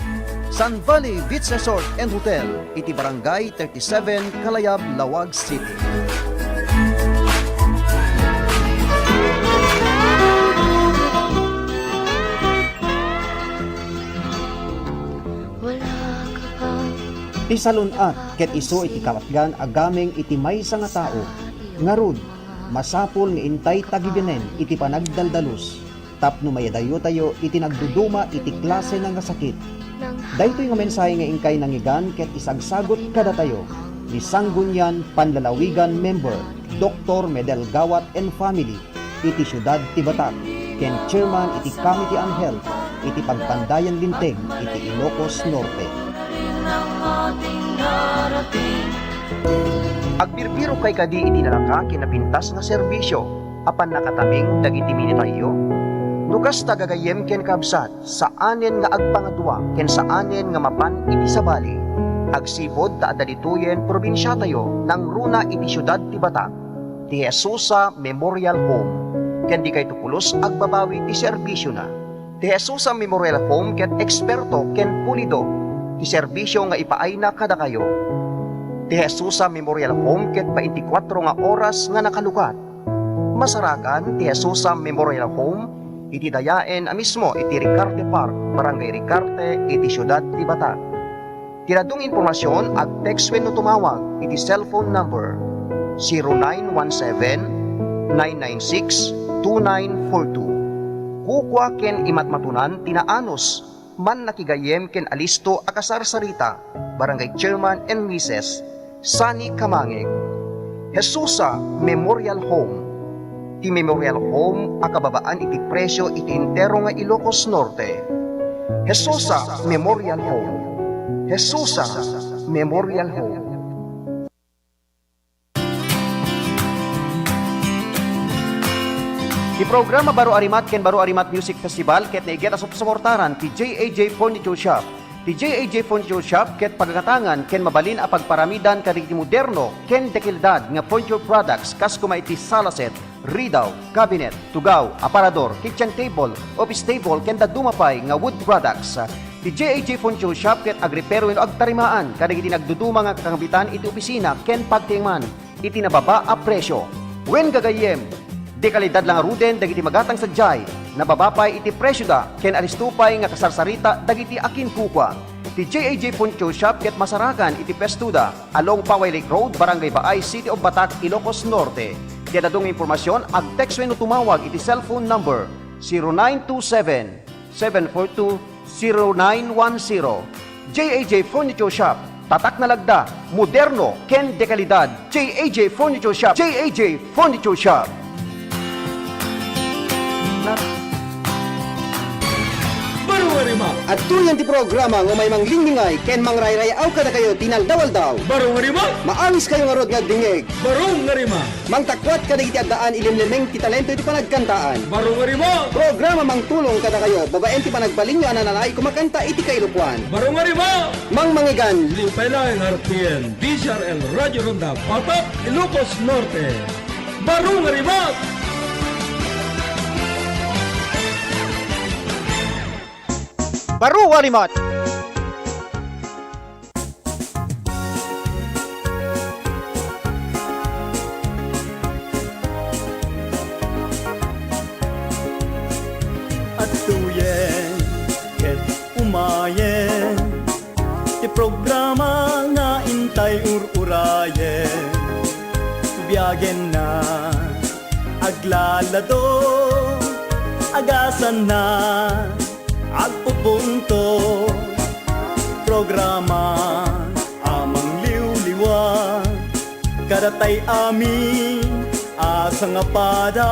Sun Valley Beach Resort and Hotel, iti barangay 37 Kalayab, Lawag City. Ti salunat ket iso iti kalatgan agameng iti maysa nga tao. Ngarud, masapol nga intay tagibinen iti panagdaldalos. Tapno mayadayo tayo iti nagduduma iti klase nga sakit. Daytoy nga mensahe nga ingkay nangigan ket isagsagot kada tayo ni Sanggunyan Panlalawigan member Dr. Medel Gawat and Family iti Siyudad ti Batak ken chairman iti Committee on Health iti Pagpandayan Linteg iti Ilocos Norte. Agbirbiro kay kadi iti nalaka kinapintas nga serbisyo apan nakataming dagiti minitayo. Nukas tagagayem ken kabsat sa anen nga agpangadwa ken sa anen nga mapan iti sabali. Agsipod ta adalituyen probinsya tayo nang runa iti Siyudad ti Batak. Ti Jesusa Memorial Home ken di kay tupulos agbabawi ti serbisyo na. Ti Jesusa Memorial Home ket eksperto ken pulido ti serbisyo nga ipaay na kada kayo. Ti Jesusa Memorial Home ket 24 nga oras nga nakalukat. Masarakan ti Jesusa Memorial Home iti dayaen mismo iti Ricarte Park, Barangay Ricarte, iti Siyudad ti Batak. Tiradong informasyon ag-text wenno tumawag iti cellphone number 0917-996-2942. Kukwa ken imatmatunan tinaanos man nakigayem ken alisto akasarsarita, Barangay Chairman and Mrs. Sani Kamangeg. Jesusa Memorial Home. Ti Memorial Home akababaan iti presyo iti entero nga Ilocos Norte. Jesusa Memorial Home. Jesusa Memorial Home. Ti programa Baro Arimat ken Baro Arimat Music Festival ket naigeta sa suportaran ti JAJ Furniture Shop. Ti JAJ Furniture Shop ket pagkatangan ken mabalin a pagparamidan kadagiti moderno ken dekilidad nga furniture products kas kuma iti sala set, ridaw, cabinet, tugaw, aparador, kitchen table, office table ken dadumapay nga wood products. Ti JAJ Furniture Shop ket agripero wenno agtarimaan kadagiti nagduduma nga kakambitan iti opisina ken pagtingman iti nababa a presyo. Wen gagayem di kalidad lang aruden dagiti magatang sadyay, nababapay iti presyo da, ken aristupay nga kasarsarita dagiti akin kukwa. ti JAJ Poncho Shop ket masarakan iti Pestuda along Paway Lake Road, Barangay Baay, City of Batac, Ilocos Norte. Ti adadong impormasyon ag text wenno tumawag iti cellphone number 0927-742-0910. JAJ Furniture Shop, tatak na lagda, moderno, ken de kalidad. JAJ Furniture Shop, JAJ Furniture Shop. At tuyan ti programa nga may manglingingay ken mangrayraya kada kayo tinaldawaldaw. Barong nga Maalis kayo nga rod nga dingeg. Barong nga rima! Mangtakwat kada iti addaan ilimlemeng ti talento iti panagkantaan. Barong nga rima! Programa mangtulong kada kayo babaen ti panagbalinyo ananay kumakanta iti kailupuan. Barong nga rima! Mang mangigan. Limpay lang RTN, DCRL, Radio Ronda, Patak, Ilocos Norte. Barong nga rima! Baru Walimot. At tuyen, ket umayen, ti programa nga intay ururayen. Biyagen na, aglalado, agasan na, agpupunto. Programa amang liwliwa, kadatay amin asa nga pada.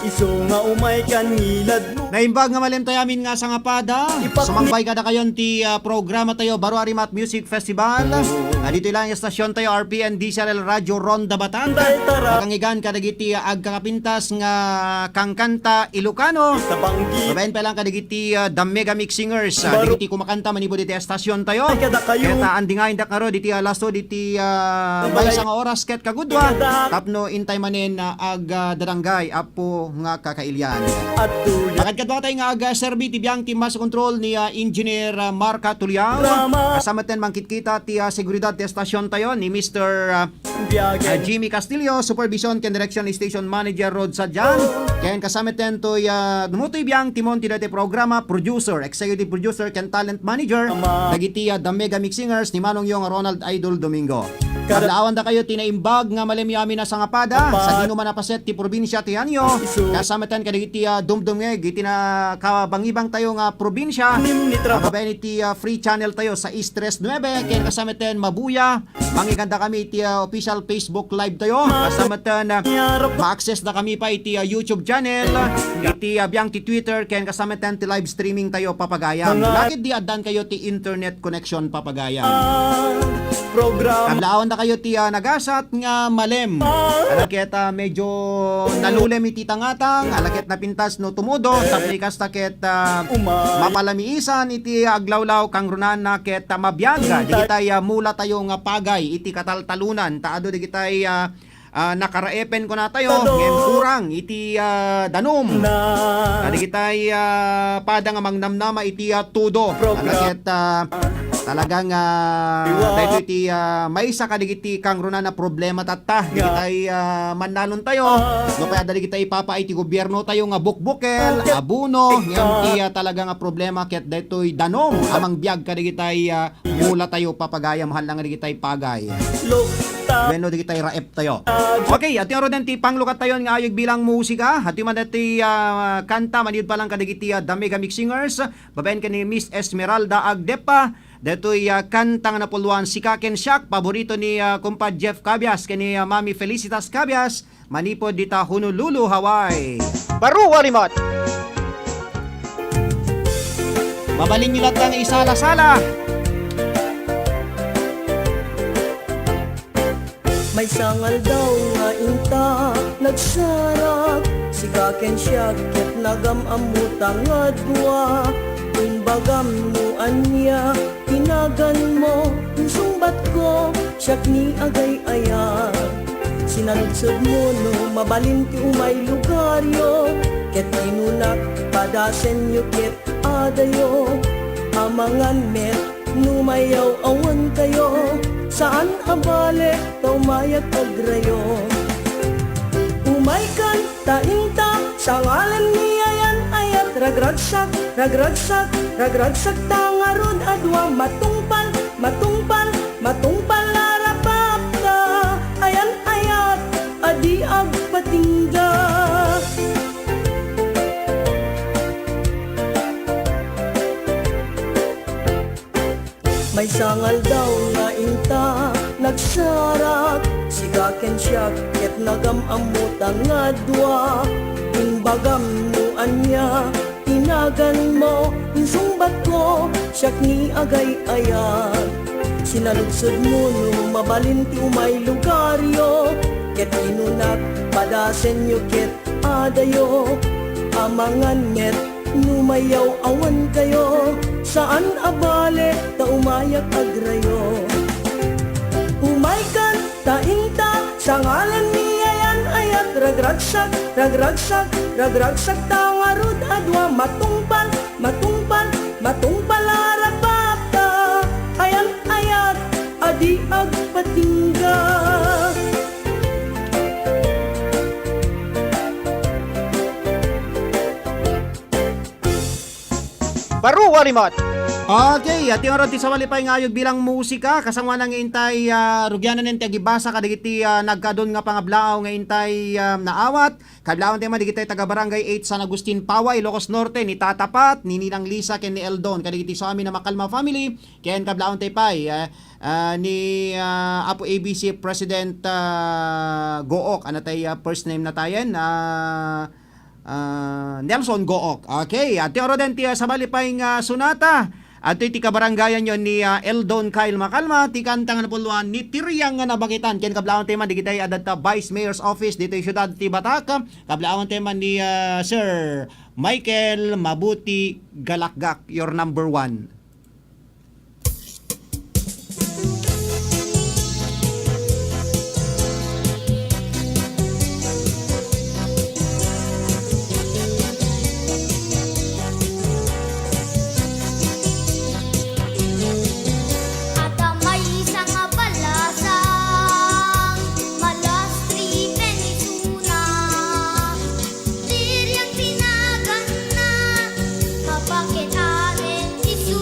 Iso nga umay kanilad mo. Naimbag nga malim tayo amin nga sa nga pada. Sumambay kada kayon ti programa tayo Baro Arimat Music Festival. Dito lang yung estasyon tayo RPN DCRL Radio Ronda Bataan. Makangigan kadagiti agkakapintas nga kangkanta Ilocano. Sa banggi Babayan pa lang kadagiti The Mega Mix Singers. Digiti kumakanta manibo diti estasyon tayo. kada kayo. Kaya andingayin da karo diti lasto diti bay nga oras ket kagudwa. Tapno intay manen ag dadanggay apo nga kakailyan. at tuyen. Bakit kadwa tayo nga aga serbi ti biyang team master control ni Engineer Marca Tuliao. Kasama ten mangkitkita ti seguridad ti estasyon tayo ni Mr. Biyagen Jimmy Castillo, supervision ken direction ni station manager Rod Sadjan. Ken kasama ten to dumutoy biyang timon ti dati programa producer, executive producer ken talent manager. Dagiti The Mega Mix Singers ni Manong Yong Ronald Idol Domingo. Kadlaawan da kayo tinaimbag nga malemyami na sangapada sa ginuman na paset ti probinsya ti Anyo. Kasama ten kadagiti dumdumeg iti na kabangibang tayo nga probinsya. Babaen iti free channel tayo sa Istres 9 ken kasama ten Mabuya. Mangiganda kami iti official Facebook live tayo. Kasama ten ma-access na kami pa iti YouTube channel, iti biyang ti Twitter ken kasama ten ti live streaming tayo papagayam. Bakit di addan kayo ti internet connection papagayam? program Kadlaawan na kayo ti nagasat nga malem. Alakit medyo nalulem iti tangatang, alakit napintas no tumudo, taplikas taket mapalamiisan iti aglawlaw kang runan na ket mabyaga. Di kitay mula tayo nga pagay iti kataltalunan, taado di kitay nakaraepen ko na tayo ngem kurang iti danom. Di kitay pada nga mangnamnama iti tudo. Alakit talagang dahil iti maisa kadigiti kang runa na problema tatta di kitay manalon tayo no kaya dali kita ipapa iti gobyerno tayo nga bukbukel abuno ngem ti talaga nga problema ket daytoy danom amang biag kadigitay mula tayo papagaya mahal lang digitay pagay bueno digitay raep tayo. Okay, at yung rodan ti panglukat tayo nga ayog bilang musika at yung manati kanta maniyod pa lang kadigiti The Mega Mix Singers babaen ka ni Miss Esmeralda Agdepa. Deto'y kantang napuluan si Kaken Shak, paborito ni kumpad Jeff Cabias, kani Mami Felicitas Cabias, manipod dita Honolulu, Hawaii. Baru Walimot. Mabalin nyo lang isala-sala. may sangal daw nga inta nagsarap si Kaken Shak ket nagam-amutang nga dua. Kumbagam mo anya, tinagan mo, sumbat ko, siyak ni agay aya. Sinaludsod mo no, mabalin ti umay lugaryo, ket inunak, padasen yo ket adayo. Amangan met, numayaw awan kayo, saan abale, taumayag agrayo. Umay kan, tainta, sangalan niya yan ayat, ragragsak, ragragsak, ragragsak tangarod arud adwa matungpal, matungpal, matungpal larapap ka. Ayan ayat, adi agpatingga. May sangal daw nga inta nagsarak, sigaken siya ket nagamamuta nga dua. Imbagam no anya tinagan mo, insumbat ko siyak ni agay ayat. Sinaludsod mo no mabalin ti umay lugaryo, ket inunak padasen yo ket adayo. Amangan nget numayaw awan kayo, saan abale ta umayak agrayo. Umaykan tainta sa ngalan ni ayan ayat, ragragsak, ragragsak, ragragsak tawarud adwa matungpal, matungpal, matungpal arapata. Ayan ayat, adi agpatingga. Baru warimat. Okay, at yung ti sa walipay ngayog bilang musika, kasangwa nang intay rugyanan ng tagibasa kadigiti nagkadon nga pangablao nga intay naawat. Kadlawan tayo madigitay taga barangay 8 San Agustin Pawa, Ilocos Norte, ni Tatapat, ni Ninang Lisa, ken ni Eldon, kadigiti sa amin na Makalma family, ken kadlawan tayo pay ni Apo ABC President Gook, ano tayo first name na tayen, Nelson Gook. Okay, at yung din tiya sa balipay nga sunata. At iti kabarangayan yon ni Eldon Kyle Makalma, ti kantang napuluan ni Tiriang nga nabagitan. Ken kablawan tema di kitay adat ta Vice Mayor's Office dito yung syudad ti Bataca. Kablawan tema ni Sir Michael Mabuti Galakgak, your number 1. Bakit amin isu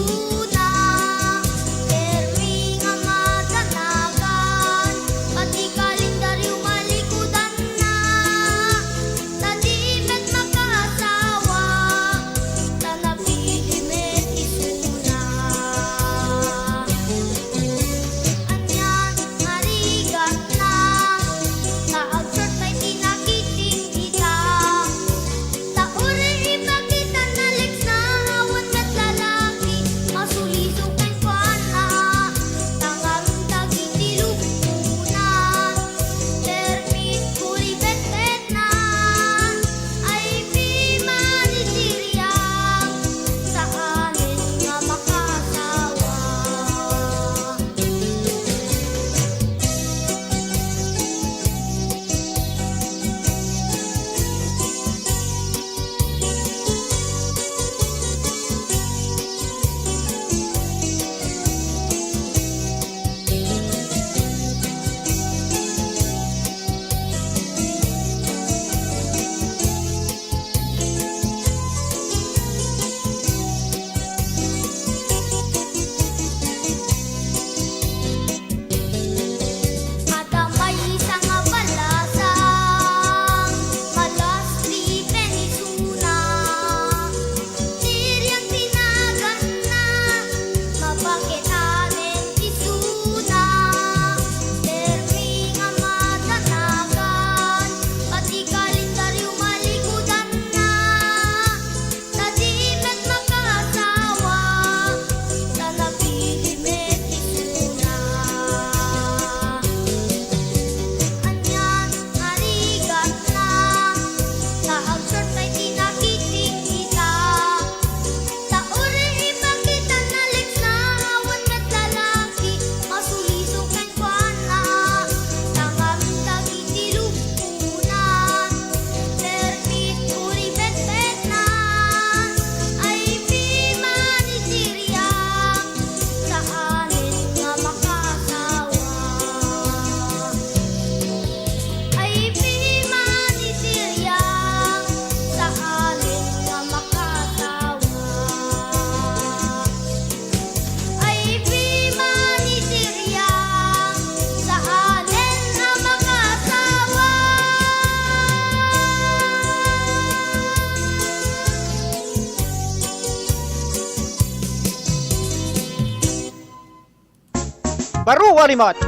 Baru Warimat.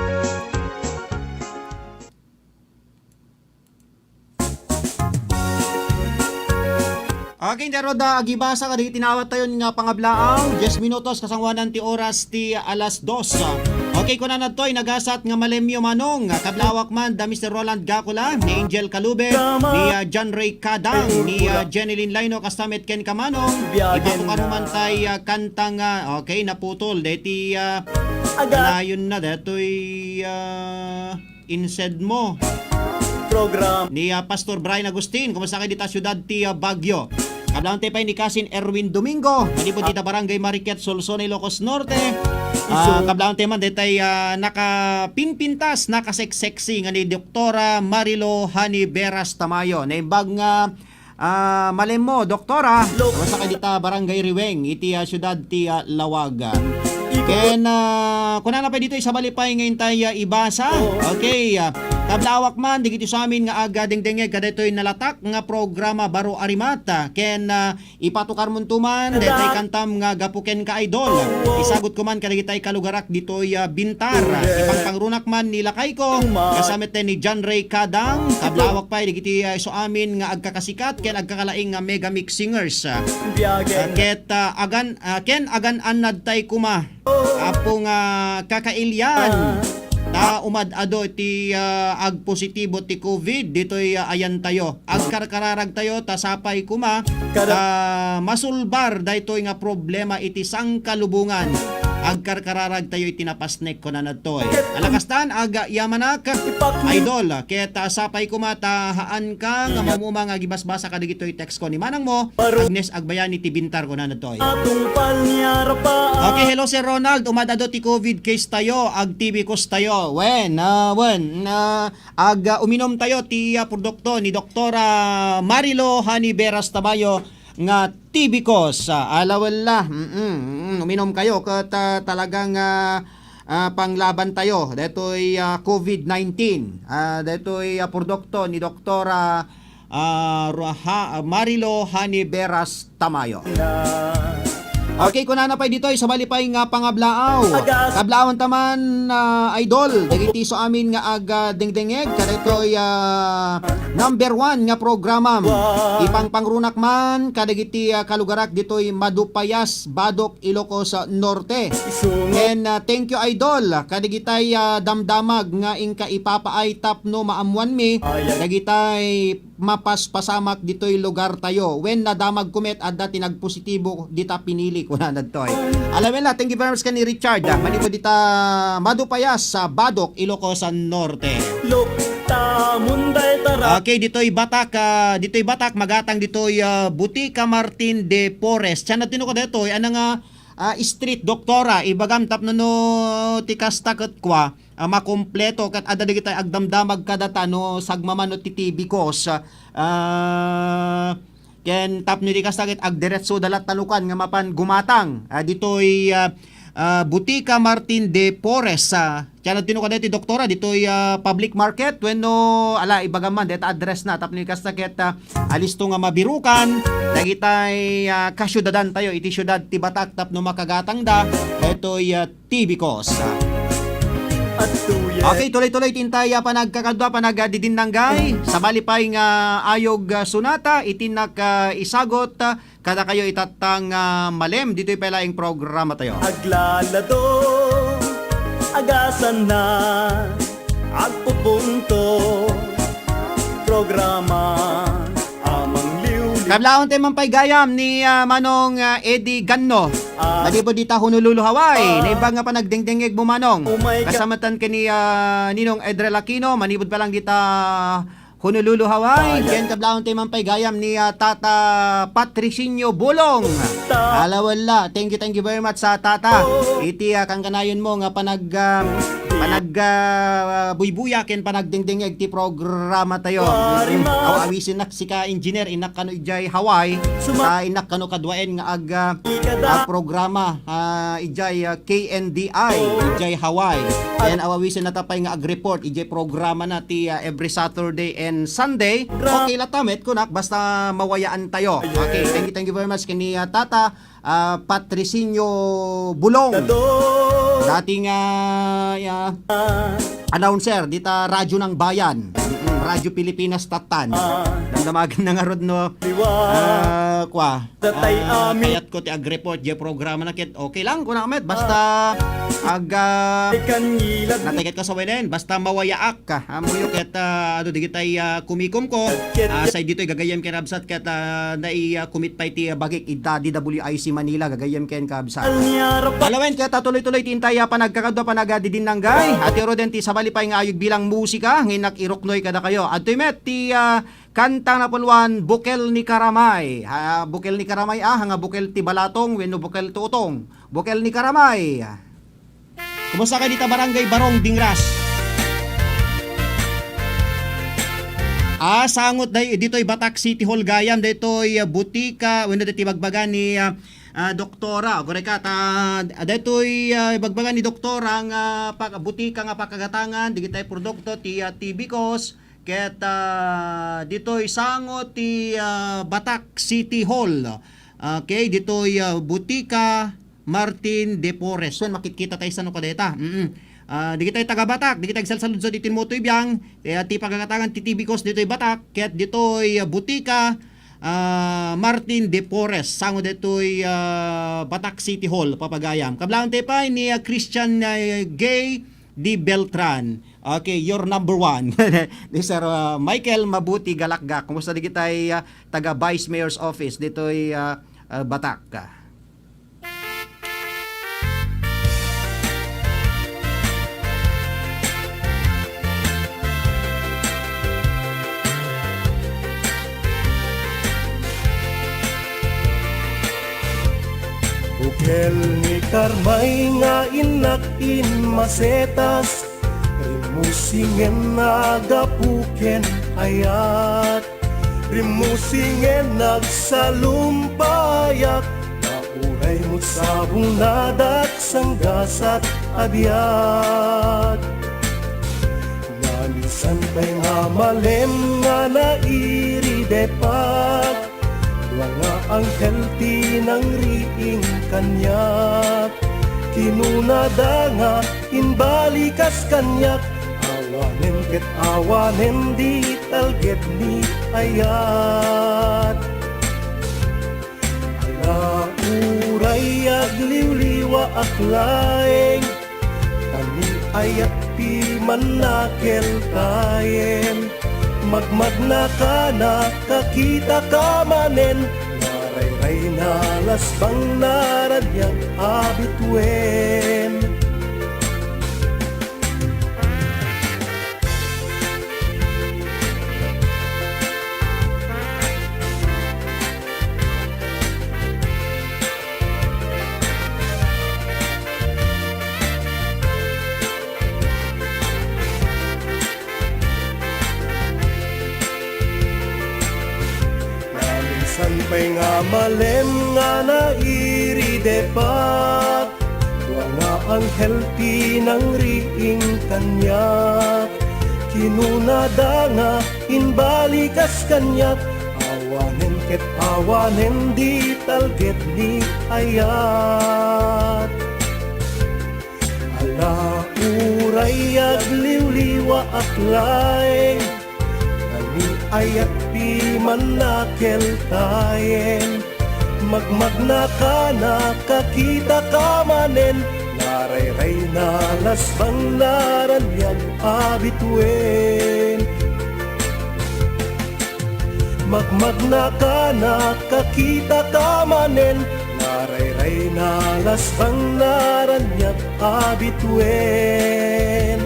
Okay, Roda, agibasa ka di tinawat tayo nga pangablaang 10 minutos kasangwanan ti oras ti alas 2. Okay, kuna na to'y nagasat nga malemyo manong kablawak man da Mr. Roland Gacula, ni Angel Calube, ni John Ray Kadang, ni Jeneline Laino Kastamet Ken Kamanong, ipatukan man tay kantang okay, naputol deti nayon na deto'y insed mo Program ni Pastor Brian Agustin, kumusta kayo dita syudad ti Baguio. Kablang tayo ni Kasin Erwin Domingo, malipod dita Barangay Mariquet, Solsona, Ilocos Norte. Kablang tayo man detay nakapinpintas, nakaseksexy nga ni Doktora Marilo Haniberas Tamayo. Naimbag nga malem mo, Doktora, kumusta kayo dita Barangay Riweng, iti syudad ti Lawag. Ken kuna na pa dito sa balipay ngayon tayo ibasa. Okay, tablawak man digito sa amin nga aga dengdengeg kadetoy nalatak nga programa Baro Arimata. Ken ipatukar mon tuman detay kantam nga gapuken ka idol. Isagot ko man kadagitay kalugarak ditoy Bintar. Ipang pangrunak man nilakay ko kasamit ni John Ray Kadang. Tablawak pa digiti so amin nga agkakasikat ken agkakalaing nga mega mix singers. Ket ken agan anad tay kuma apong kakailyan ta umad-ado ti ag positibo ti COVID ditoy ayan tayo agkarkararag tayo ta sapay kuma masulbar daytoy nga problema iti sangkalubungan agkarkararag tayo itinapasnek ko na nadtoy alakastan aga yamanak idol ket sapay kuma ta haan ka nga mamuma nga gibasbasa ka digitoy text ko ni manang mo Agnes Agbayan iti Bintar ko na nadtoy. Okay, hello Sir Ronald, umadado ti COVID case tayo ag TB cos tayo when uminom tayo ti produkto ni Doktora Marilo Haniberas Tamayo nga TB cos alawala uminom kayo kat talagang panglaban tayo detoy COVID-19 detoy produkto ni Doktora Marilo Haniberas Tamayo. Okay, kuna na pa dito sa balipay nga pangablaaw. Kablaon taman idol, dagiti so amin nga aga dengdengeg kadetoy number 1 nga programa. Ipang pangrunak man kadagiti kalugarak ditoy Madupayas, Badok, Ilocos Norte. And thank you idol, kadagitay damdamag nga ingka ipapaay tapno maamuan mi. Dagitay mapaspasamak ditoy lugar tayo. When nadamag kumet adda tinagpositibo dita pinili kuna nadtoy. Alamin na, thank you very much ni Richard. Manipod dita Madupayas sa Badok, Ilocos Norte. Okay, ditoy Batak magatang ditoy Butika Martin de Porres. Tiyan natin ko ditoy ana nga street doktora ibagam tapno no tikastakot kwa makompleto kat adda digitay agdamdamag kadata no sagmamano ti TV cos ken tap ni kastakit agdiretso dalat talukan nga mapan gumatang ditoy Butika Martin de Porres tiyan tino kada ti doktora ditoy public market wenno ala ibagaman det address na tap ni kastakit alisto nga mabirukan dagitay kasyudadan tayo iti syudad ti Batak tapno makagatang da ditoy TV cos. Okay, tuloy-tuloy tintay panagkakadwa panagdidinanggay sa balipay nga ayog sunata itinak isagot kada kayo itatang malem dito'y palaing programa tayo. Aglalado agasan na agpupunto programa Kablaon tayo mampay gayam ni Manong Eddie Ganno. Malibod dita Honolulu, Hawaii. Naibag nga pa nagdengdengeg mo Manong. Kasamatan ka ni Ninong Edrel Aquino. Manibod pa lang dita Honolulu, Hawaii. Ken kablaon tayo mampay gayam ni Tata Patricinio Bulong. Alawala. Thank you very much sa Tata. Iti kang kanayon mo nga buybuyaken panagdingdingeg ti programa tayo. Awisin nak si ka engineer inak kano ijay Hawaii inak kano kadwaen nga programa ijay KNDI ijay Hawaii and awisin natapay nga ag-report ijay programa na ti every Saturday and Sunday. Okay latamet kunak basta mawayaan tayo. Okay, thank you very much kini Tata Patricinio Bulong. dating announcer dita Radyo ng Bayan, Radyo Pilipinas Tatan. Damdamagan na nga rod no. Datay amin Kayat ko ti ag-report di programa na kit. Okay lang kuna kamet basta kanilad natiket ka sa wenen basta mawayaak ka. Amuyo ket digitay kumikom ko. Say dito'y gagayem ken absat ket commit pa iti bagik ita DWIC Manila gagayem ken kabsat. Alawen ket tuloy-tuloy ti intay panagkakadwa panagadi din nanggay. At roden ti sabali pa nga ayog bilang musika nginak iroknoy kada kayo. At met ti kantang napulwan Bukel ni Karamay. Bukel ni Karamay nga bukel ti balatong wenno bukel ti utong. Bukel ni Karamay. Kumusta ka dita Barangay Barong Dingras? Sangot dito'y Batak City Hall gayam dito'y butika wenno dito'y bagbagan ni doktora. Koreka dito'y bagbagan ni doktora nga butika nga pakagatangan digitay produkto ti Tibicos. Ket dito'y sangot ti Batak City Hall. Okay, dito'y butika Martin de Porres. So makikita tayo sa no kadeta. Digitay taga Batak, digitay salsalud sa ditin motoy biyang ti pagkakatangan ti Tibicos dito'y Batak, ket dito'y butika Martin de Porres. Sangot dito'y Batak City Hall papagayam. Kablaon tayo pa ni Christian Gay Di Beltran. Okay, you're number one. Ni Sir Michael Mabuti Galakgak. Kumusta di kitay taga Vice Mayor's Office dito'y Batak. Bukel ni Karmay nga inak in masetas Rimusingen nagapuken ayat Rimusingen nagsalumpayak Nauray mo't sabong nadat sanggasat abyat Nalisan pa'y nga malem nga nairidepak Nga ang healthy ng riing kanyak Kinunada nga inbalikas kanyak Awanen ket awanen di talget ni ayat Ala uray agliwliwa aklaeng Kani ayat pi manakel kayen Magmagna ka na kakita ka manen Naray-ray na lasbang naranyang abituen Sanpay nga malem nga nairidepak Nga ang healthy ng riing kanyak Kinunada nga inbalikas kanyak Awanen ket awanen di talget ni ayat Ala uray agliwliwa aklaeng Kani ayat pi manakel tayen Magmagna ka na kakita ka manen Naray-ray na lasbang naranyag abituen Magmagna ka na kakita ka manen Naray-ray na lasbang naranyag abituen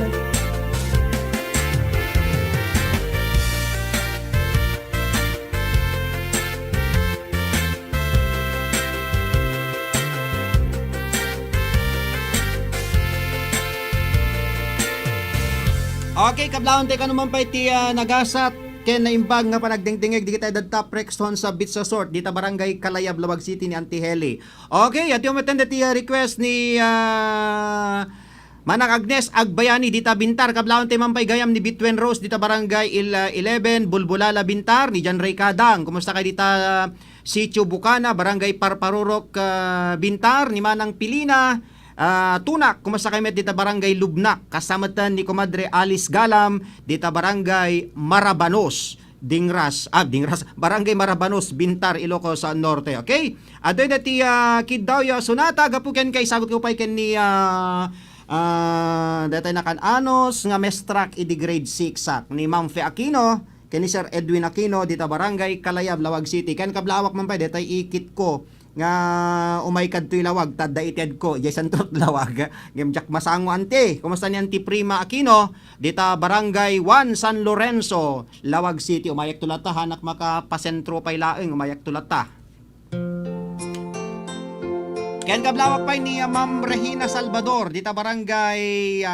Okay, kablaon tayo ka naman pa iti nagasat ken naimbag nga panagdingdingeg di kita dadta Prexton sa Bits Resort dita Barangay Kalayab, Labag City ni Auntie Heli. Okay, at yung matenda ti request ni Manang Agnes Agbayani dita Bintar. Kablaon tayo mampay gayam ni Bitwen Rose dita Barangay 11 Bulbulala Bintar ni Jan Ray Kadang. Kumusta kay dita Sitio Bukana, Barangay Parparurok Bintar ni Manang Pilina Tunak, kumusta kayo met dita barangay Lubnak, kasamatan ni Comadre Alice Galam, dita barangay Marabanos, barangay Marabanos, Bintar, Ilocos Norte, okay? Adoy na ti kid daw ya sunata, gapuken kay sagot ko pa ken ni datay nakan anos nga mestrak idi grade 6 sak ni Ma'am Fe Aquino, ken ni Sir Edwin Aquino, dita barangay Kalayab, Lawag City, ken kablawak man pa datay ikit ko nga umaykad to'y lawag, tada ited ko, Jason Trot lawag, Jack Masango ante, kumusta ni Auntie Prima Aquino, dita barangay 1 San Lorenzo, Lawag City, umayak tulata, hanak makapasentro pay laeng, umayak tulata. Ken kablawak pa ni Ma'am Regina Salvador, dita barangay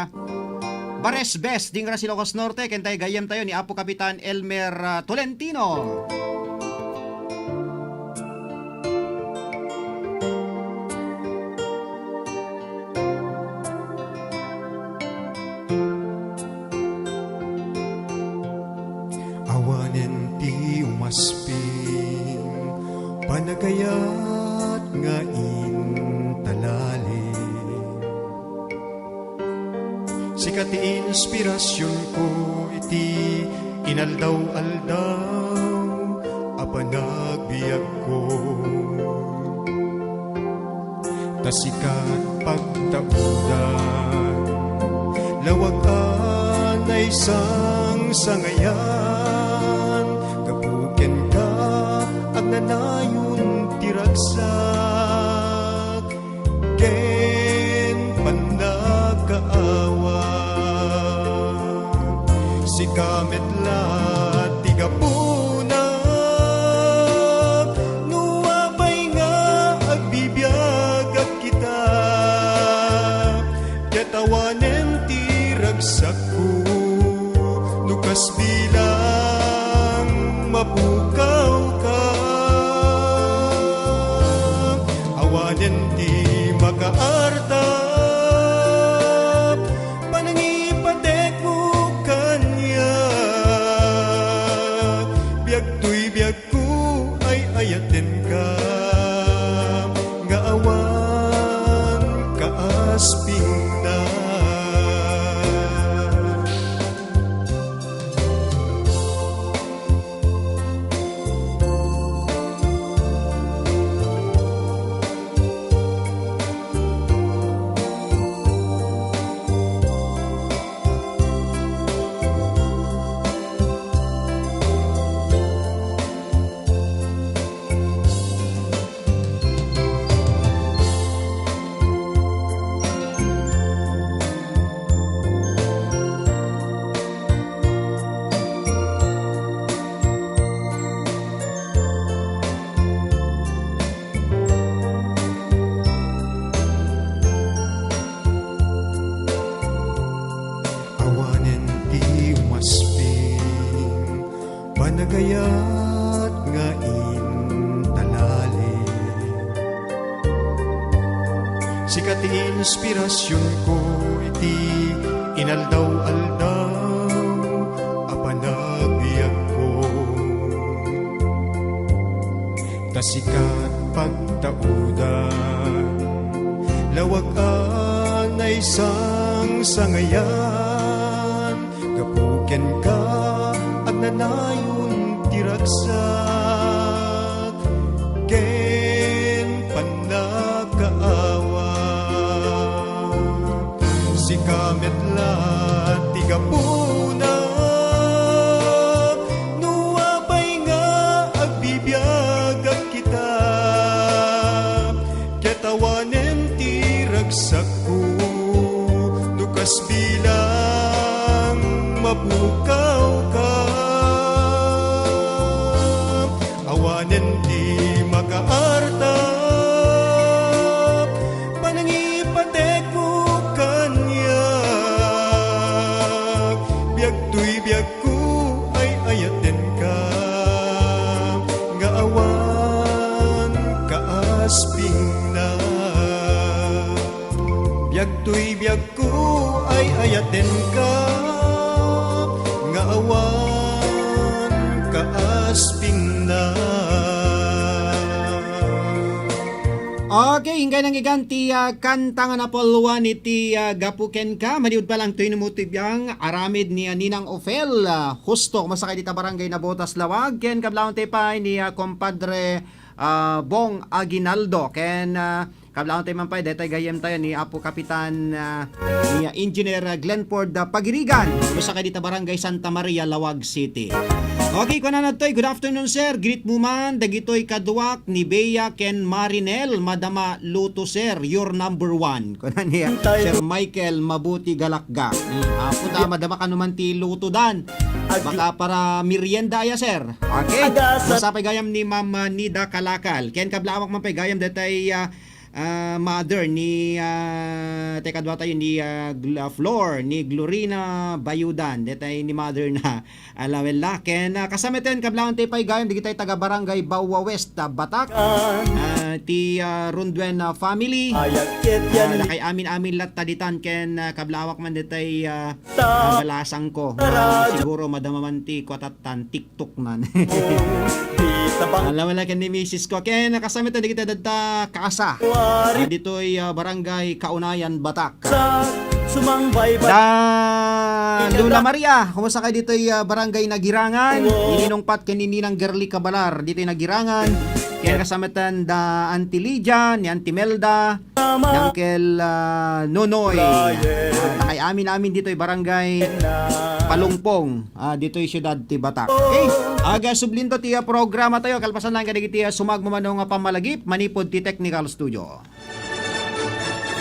Bares Best, Dingra Ilocos Norte, ken tayo gayam tayo ni Apo Kapitan Elmer Tolentino. Awanen ti umasping panagayat nga intalali. Sikat ti inspirasyon ko iti inaldaw-aldaw apanagbiag ko. Tasikat pagtaudan lawagan ay isang sangayan, kapuken ka ang nanayon tiragsak, ken panagkaawa si kamet la tigapuna nuwapay nga agbibiyagak kita, katawanen tiragsak ko nukas bilang mapukaw ka. Awanen di makaartap panangipatek mo kanya, biag tuy biag ko ay ayaten ka, nga awan kaasping na. Panagayat nga intalali, sikat inspirasyon ko iti inaldaw-aldaw apanagbiag ko. Tasikat pagtaudan lawagan ay isang sangayan, kapuken ka at nanayon tiragsak, ken panagkaawa si kamet la tigapuna nuwapay nga agbibiyagak kita, katawanen tiragsak ko nukas bilang mapukaw ka. Awanen di makaartap panangipatek mo kanya, biag tuy biag ko ay ayaten ka, nga awan kaasping na. Biag tuy biag ko ay ayaten ka, nga awan kaasping na. Okay, hingga nang iganti kanta nga napolwan iti gapuken ka. Maniud pa lang ito inumutibiyang aramid ni Ninang Ofel. Husto, masakay dita barangay na Botas Lawag. Ken kablaon tayo pa ni compadre Bong Aguinaldo. Ken kablaon tayo man pa, detay gayem tayo ni Apo Kapitan ni Engineer Glenford Pagirigan. Masakay dita barangay Santa Maria, Lawag City. Okay, kunan na to'y. Good afternoon, sir. Greet mo man. Dagito'y kaduak ni Bea Ken Marinel. Madama Luto, sir. Your number one. Kunan niya. Sir Michael Mabuti Galakga. Punta, madama ka naman ti Luto dan. Baka para merienda ya, sir. Okay. Masapay gayam ni Ma'am Nida Kalakal. Ken kablawak man pay gayam datay mother ni teka dwa tayo ni Flor ni Glorina Bayudan detay ni mother na alawela ken kasama ten kablaon tay pay gayam digitay taga barangay Bawa West Batak ti Rundwen family kay amin lat taditan ken kablawak man detay balasang ko siguro madama man ti kwatatan TikTok man alawela ken ni Mrs. ko ken kasama ten digitay dadta kaasa dito'y barangay Kaunayan, Batak. Lula Maria, kumusta kayo dito'y barangay Nagirangan? Ininongpat kaninang Gerli Kabalar, dito'y Nagirangan. Kaya kasamatan da Auntie Lydia, ni Auntie Melda, ni Uncle Nonoy. Kay amin dito'y barangay Palungpong, dito'y siyudad ti Batak. Okay, aga sublinto ti programa tayo, kalpasan lang kadigit ti sumagmamanong pamalagip, manipod ti Technical Studio.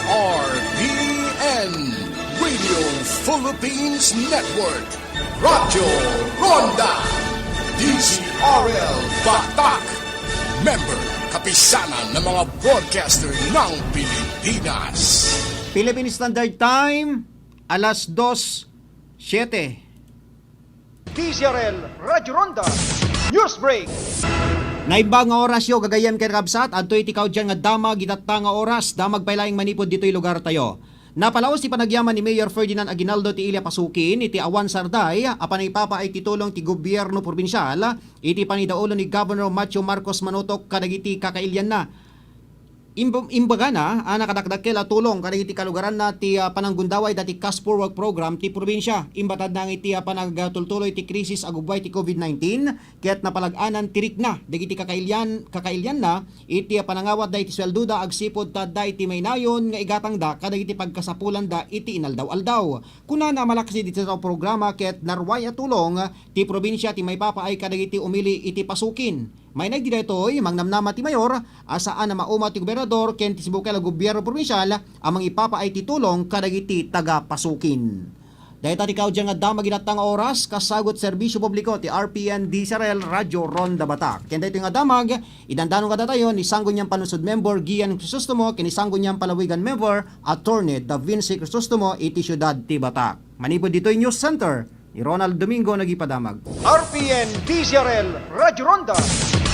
RPN Radio Philippines Network, Radyo Ronda, DZRL Batak, member kapisanan ng mga broadcaster ng Pilipinas. Philippine Standard Time, alas 2:07. DZRL Radyo Ronda News Break. Naiba nga oras yo gagayem kay Rabsat adto iti kaudyan nga damag itatta nga oras damag paylaing manipod dito'y lugar tayo. Napalaos ti panagyaman ni Mayor Ferdinand Aguinaldo ti Ilya Pasukin iti awan sarday apan ipapa ay titulong ti gobyerno probinsyal iti panidaulo ni Governor Macho Marcos Manotok kadagiti kakailyan na. Imbaga na, nakadakdakkel tulong kadagiti kalugaran na ti pananggundaway dati Cash for Work program ti probinsya. Imbatad na iti panagtultuloy ti krisis agubay ti COVID-19 ket napalaganan tirik na dagiti kakailyan na iti panangawat da iti swelduda agsipod tadda iti maynayon nga igatang da kadagiti pagkasapulan da iti inaldaw-aldaw. Kuna na malaksi diti sa programa ket narway tulong ti probinsya ti maypapa ay kadagiti umili iti Pasukin. May nagdidaytoy mangnamnama ti mayor asaan na mauma ti gobernador ken ti sibukay la gobyerno probinsyal amang ipapa ay titulong kadagiti taga Pasukin. Dahil tati kaudyan nga damag inatang oras kasagot serbisyo publiko ti RPN DZRL Radyo Ronda Batak. Ken dahito nga damag idandanon nga datayon ni sanggo niyang panusod member Gian Crisostomo ken ni sanggo niyang palawigan member Attorney Da Vinci Crisostomo iti siyudad ti Batak. Manipod dito'y News Center ni Ronald Domingo nagipadamag. RPN DZRL Radyo Ronda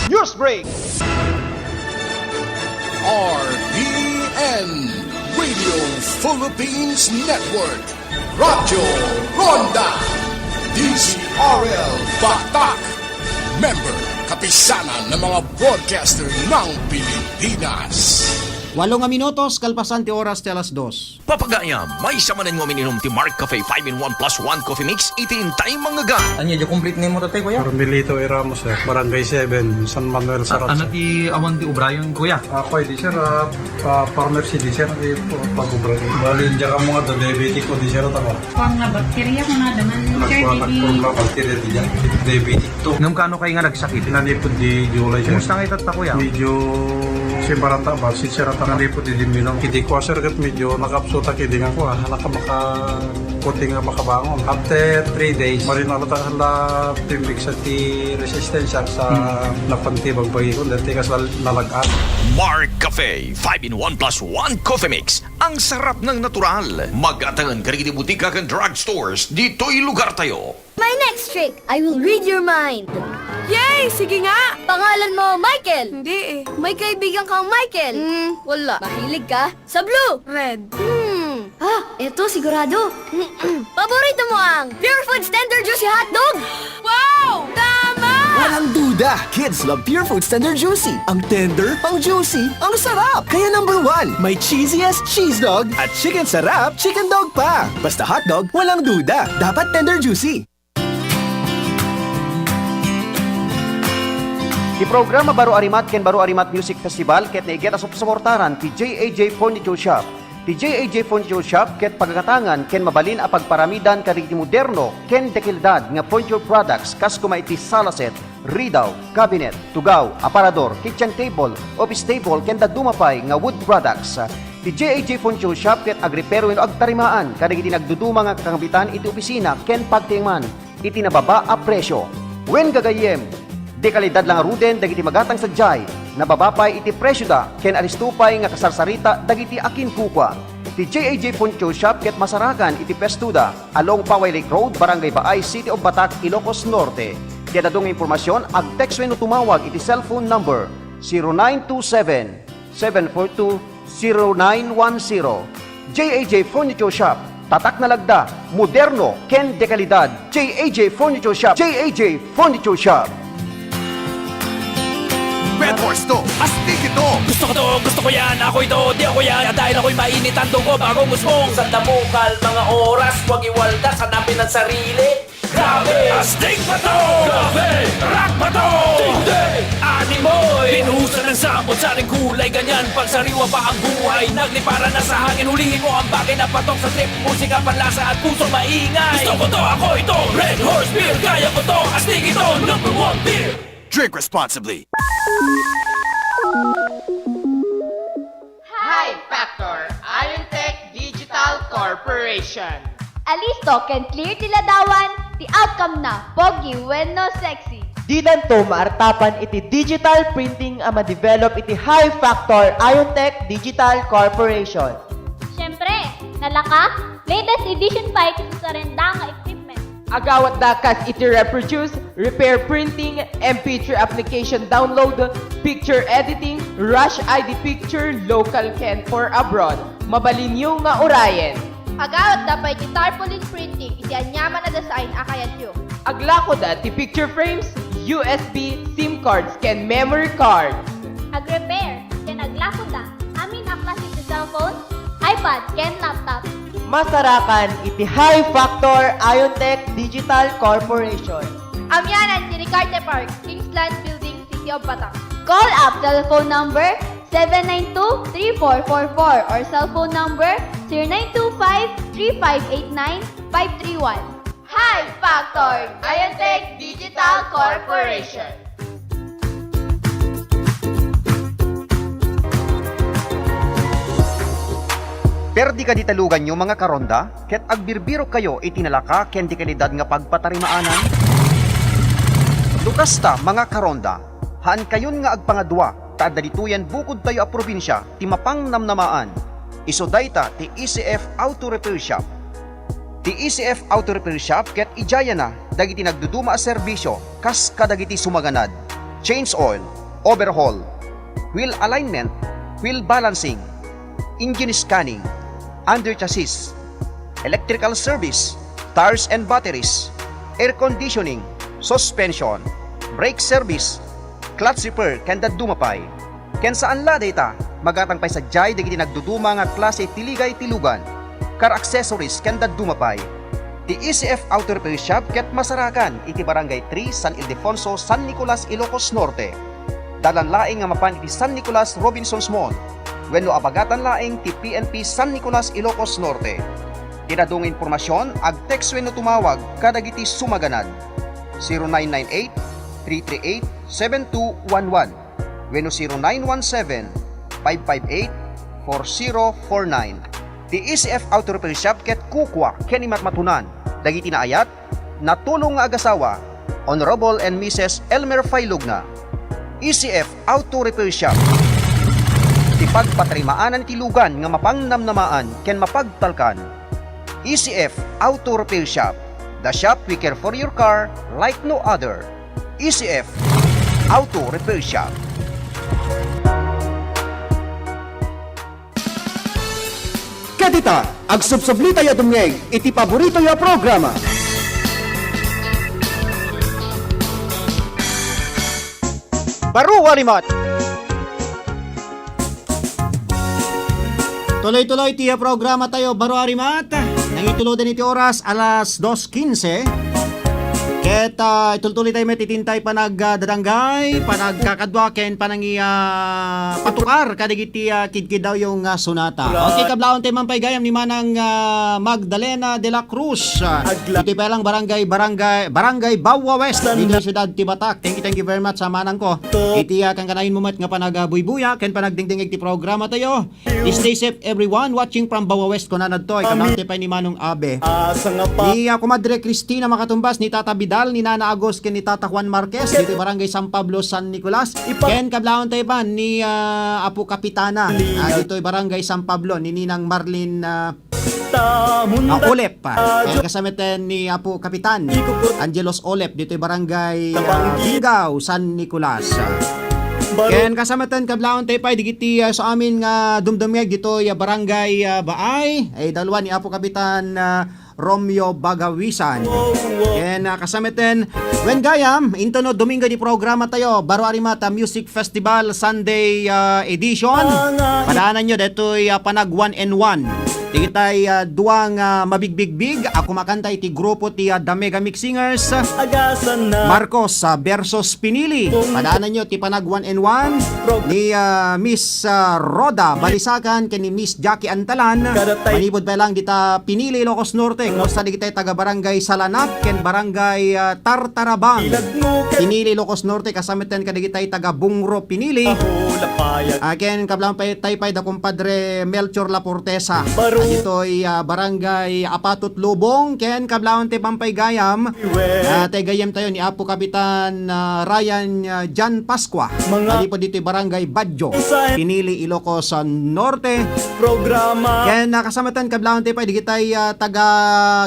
News Break. RPN Radio Philippines Network, Radyo Ronda, DZRL Batak, member kapisanan ng mga broadcaster ng Pilipinas. 8 minutos kalpasan ti oras ti alas 2. Papagayam, may samanin mo mininom ti Mark Cafe 5-in-1 plus 1 coffee mix, itintay mga ga. Anya, yung complete name mo tatay, kuya? Carmelito E. Ramos, Barangay 7, San Manuel, Sarat. Ano ti awan ti Ubrayan, kuya? Ako, di sir, farmer si di sir, pag-Ubrayan. Bali, diyan ka mga diabetic ko, di sir, tama. Pang nga bakterya ko na daman, sir, Nagpapag na bakterya di dyan, diabetic to. Nung kano kayo nga nagsakit? Nanipod di July, sir. Kumusta nga itata, kuya? Medyo simbarata ba, si sir, nanipod di Diminong. Kidi ko, sir, kat medyo nakapsuta kidi nga ko, kunti nga makabangon. After 3 days, marinalata la timbig sa ti resistensya sa napantibag bagi ko, dati kas nalagaan. Mark Cafe 5-in-1 plus 1 coffee mix, ang sarap ng natural. Mag-atangan ka rin butika kan drugstores, dito'y lugar tayo. My next trick, I will read your mind. Yay! Sige nga! Pangalan mo, Michael? Hindi eh. May kaibigan kang Michael? Wala. Mahilig ka? Sa blue? Red. Eto sigurado. Paborito mo ang Pure Foods Tender Juicy Hotdog? Wow! Tama! Walang duda, kids love Pure Foods Tender Juicy. Ang tender, ang juicy, ang sarap. Kaya number 1, may cheesiest cheese dog at chicken sarap chicken dog pa. Basta hotdog, walang duda. Dapat Tender Juicy. Di programa Baro Arimat ken Baro Arimat Music Festival ket naiget asop suportaran ti JAJ Furniture Shop. Ti JAJ Furniture Shop ket pagakatangan ken mabalin a pagparamidan kadagiti moderno ken dekilidad nga furniture products kas kuma iti sala set, ridaw, cabinet, tugaw, aparador, kitchen table, office table ken dadumapay nga wood products. Ti JAJ Furniture Shop ket agripero wenno agtarimaan kadagiti nagduduma nga kakambitan iti opisina ken pagtingman iti nababa a presyo. Wen gagayem di kalidad lang ruden dagiti magatang sadyay, nababapay iti presyo da, ken aristupay nga kasarsarita dagiti akin kukwa. Ti JAJ Furniture Shop ket masarakan iti Pestuda, along Paway Lake Road, Barangay Baay, City of Batac, Ilocos Norte. Kaya dadong impormasyon, ag-text wenno tumawag iti cellphone number 0927-742-0910. JAJ Furniture Shop, tatak na lagda, moderno, ken dekalidad. JAJ Furniture Shop, JAJ Furniture Shop. Red Horse to, astig ito. Gusto ko yan, ako ito, di ako yan. Dahil ako'y mainit ang dugo, bagong usmong. Sa damukal, mga oras, huwag iwaldas, hanapin ang sarili. Grabe! Astig pa to! Grabe! Rock pa to! Tindi! Animoy! Pinuhusan ng samot sa ring kulay, ganyan. Pagsariwa pa ang buhay, naglipara na sa hangin. Hulihin mo ang bagay na patok sa trip. Musika, panlasa at puso maingay. Gusto ko to, ako ito, Red Horse Beer. Kaya ko to, astig ito, #1 beer. Drink responsibly. Hi Factor, Iontech Digital Corporation. Alisto can clear tiladawan, the outcome na, pogi when no sexy. Di danto maartapan iti digital printing ang ma-develop iti High Factor Iontech Digital Corporation. Siyempre, nalaka, latest edition pa iti sa renda nga equipment. Agawat dakas iti reproduce, repair printing, MP3 application download, picture editing, rush ID picture, local ken for abroad. Mabalin yung nga orayen. Agawat da pa iti tarpaulin printing, iti anyaman na design akayat yung. Aglako da ti picture frames, USB, SIM cards, ken memory cards. Ag-repair, ken aglako da, amin aklas iti cellphone, iPad, ken laptop. Masarakan iti High Factor Iontech Digital Corporation. Amyanan ti Ricarte Park, Kingsland Building, City of Batac. Call up telephone number 792-3444 or cellphone number 0925-3589-531. High Factor Iontech Digital Corporation. Perdi ka ditalugan nyo mga karonda, ket agbirbiro kayo itinalaka ken di kalidad nga pagpatarimaanan. Dukasta mga karonda, haan kayon nga agpangadwa, taad dalituyan bukod tayo a probinsya, ti mapang namnamaan. Isodayta ti ECF Auto Repair Shop. Ti ECF Auto Repair Shop ket ijaya na, dagiti nagduduma a serbisyo, kas kadagiti sumaganad. Change oil, overhaul, wheel alignment, wheel balancing, engine scanning, under chassis, electrical service, tires and batteries, air conditioning, suspension, brake service, clutch repair ken dadumapay. Ken saan la data magatang pay sadyay dagiti nagduduma nga klase tiligay tilugan, car accessories ken dadumapay. Ti ECF Auto Repair Shop ket masarakan iti Barangay 3 San Ildefonso, San Nicolas, Ilocos Norte. Dalan laing nga mapan iti San Nicolas Robinsons Mall. Wenno abagatan laing ti PNP San Nicolas, Ilocos Norte. Tinadong informasyon, ag-text wenno tumawag kadagiti sumaganad. 0998-338-7211 wenno 0917-558-4049. Ti ECF Auto Repair Shop ket kukwa ken matmatunan dagiti naayat natulong nga agasawa Honorable and Mrs. Elmer Failugna. ECF Auto Repair Shop. Ti pagpatarimaanan ti lugan nga mapangnamnamaan ken mapagtalkan. ECF Auto Repair Shop. The shop we care for your car like no other. ECF Auto Repair Shop. Kadita, agsubsubli tayo dumngeg, iti paborito ya programa. Baro Warimot. Tuloy-tuloy tiya programa tayo, Baro Arimat. Nangitulodan iti oras, alas 2:15. Ket ituloy tayo matitintay panagdadanggay, panagkakadwaken, patukar, kadigiti kidkid daw yung sunata. Okay, kablaon tayo mampay gayam ni Manang Magdalena de la Cruz. Ito pa lang barangay Bawa West, dito siyudad Tibatak. Thank you very much sa manang ko. Iti kang kanayin mo mat nga panagbuy-buya, ken panagdingding iti programa tayo. Stay safe everyone watching from Bawa West ko na nadtoy. Kablaon tayo pa ni Manong Abe. Ni Kumadre Cristina Makatumbas, ni Tata Bidal, ni Nana Agos, ken ni Tata Juan Marquez, dito barangay San Pablo, San Nicolas. Ken kablaon tayo pa ni Apo Kapitana, dito barangay San Pablo, ni Ninang Marlin Olep. Ken kasamitan ni Apo Kapitan Angelos Olep, dito barangay Ligaw, San Nicolas. Ken kasamatan kablaon tayo pa digiti sa amin nga dumdumyag dito barangay Baay ay dalawa ni Apo Kapitan Romeo Bagawisan. Ken kasamitan when gayam into no Domingo di programa tayo Baro Arimata Music Festival Sunday edition. Padaanan nyo detoy panag 1-and-1. Digitay duwang mabigbig-big ako makanta iti grupo ti The Mega Mix Singers Marcos versus Pinili. Padaanan nyo ti panag 1-and-1 ni Miss Roda Balisakan ken ni Miss Jackie Antalan. Manibod pa lang dita Pinili, Ilocos Norte. Kosta digitay taga barangay Salanak ken barangay Tartarabang. Pinili, Ilocos Norte kasamitan kadigitay taga Bungro Pinili. Ken kablang pay taypay da kumpadre Melchor La Portesa. Dito'y barangay Apatot Lubong. Ken kablaon te Pampay Gayam. Te gayam tayo ni Apo Kapitan Ryan Jan Pasqua. Dito dito'y barangay Badjo, Pinili, Ilocos Norte. Ken kasamatan kablaon te pa digitay taga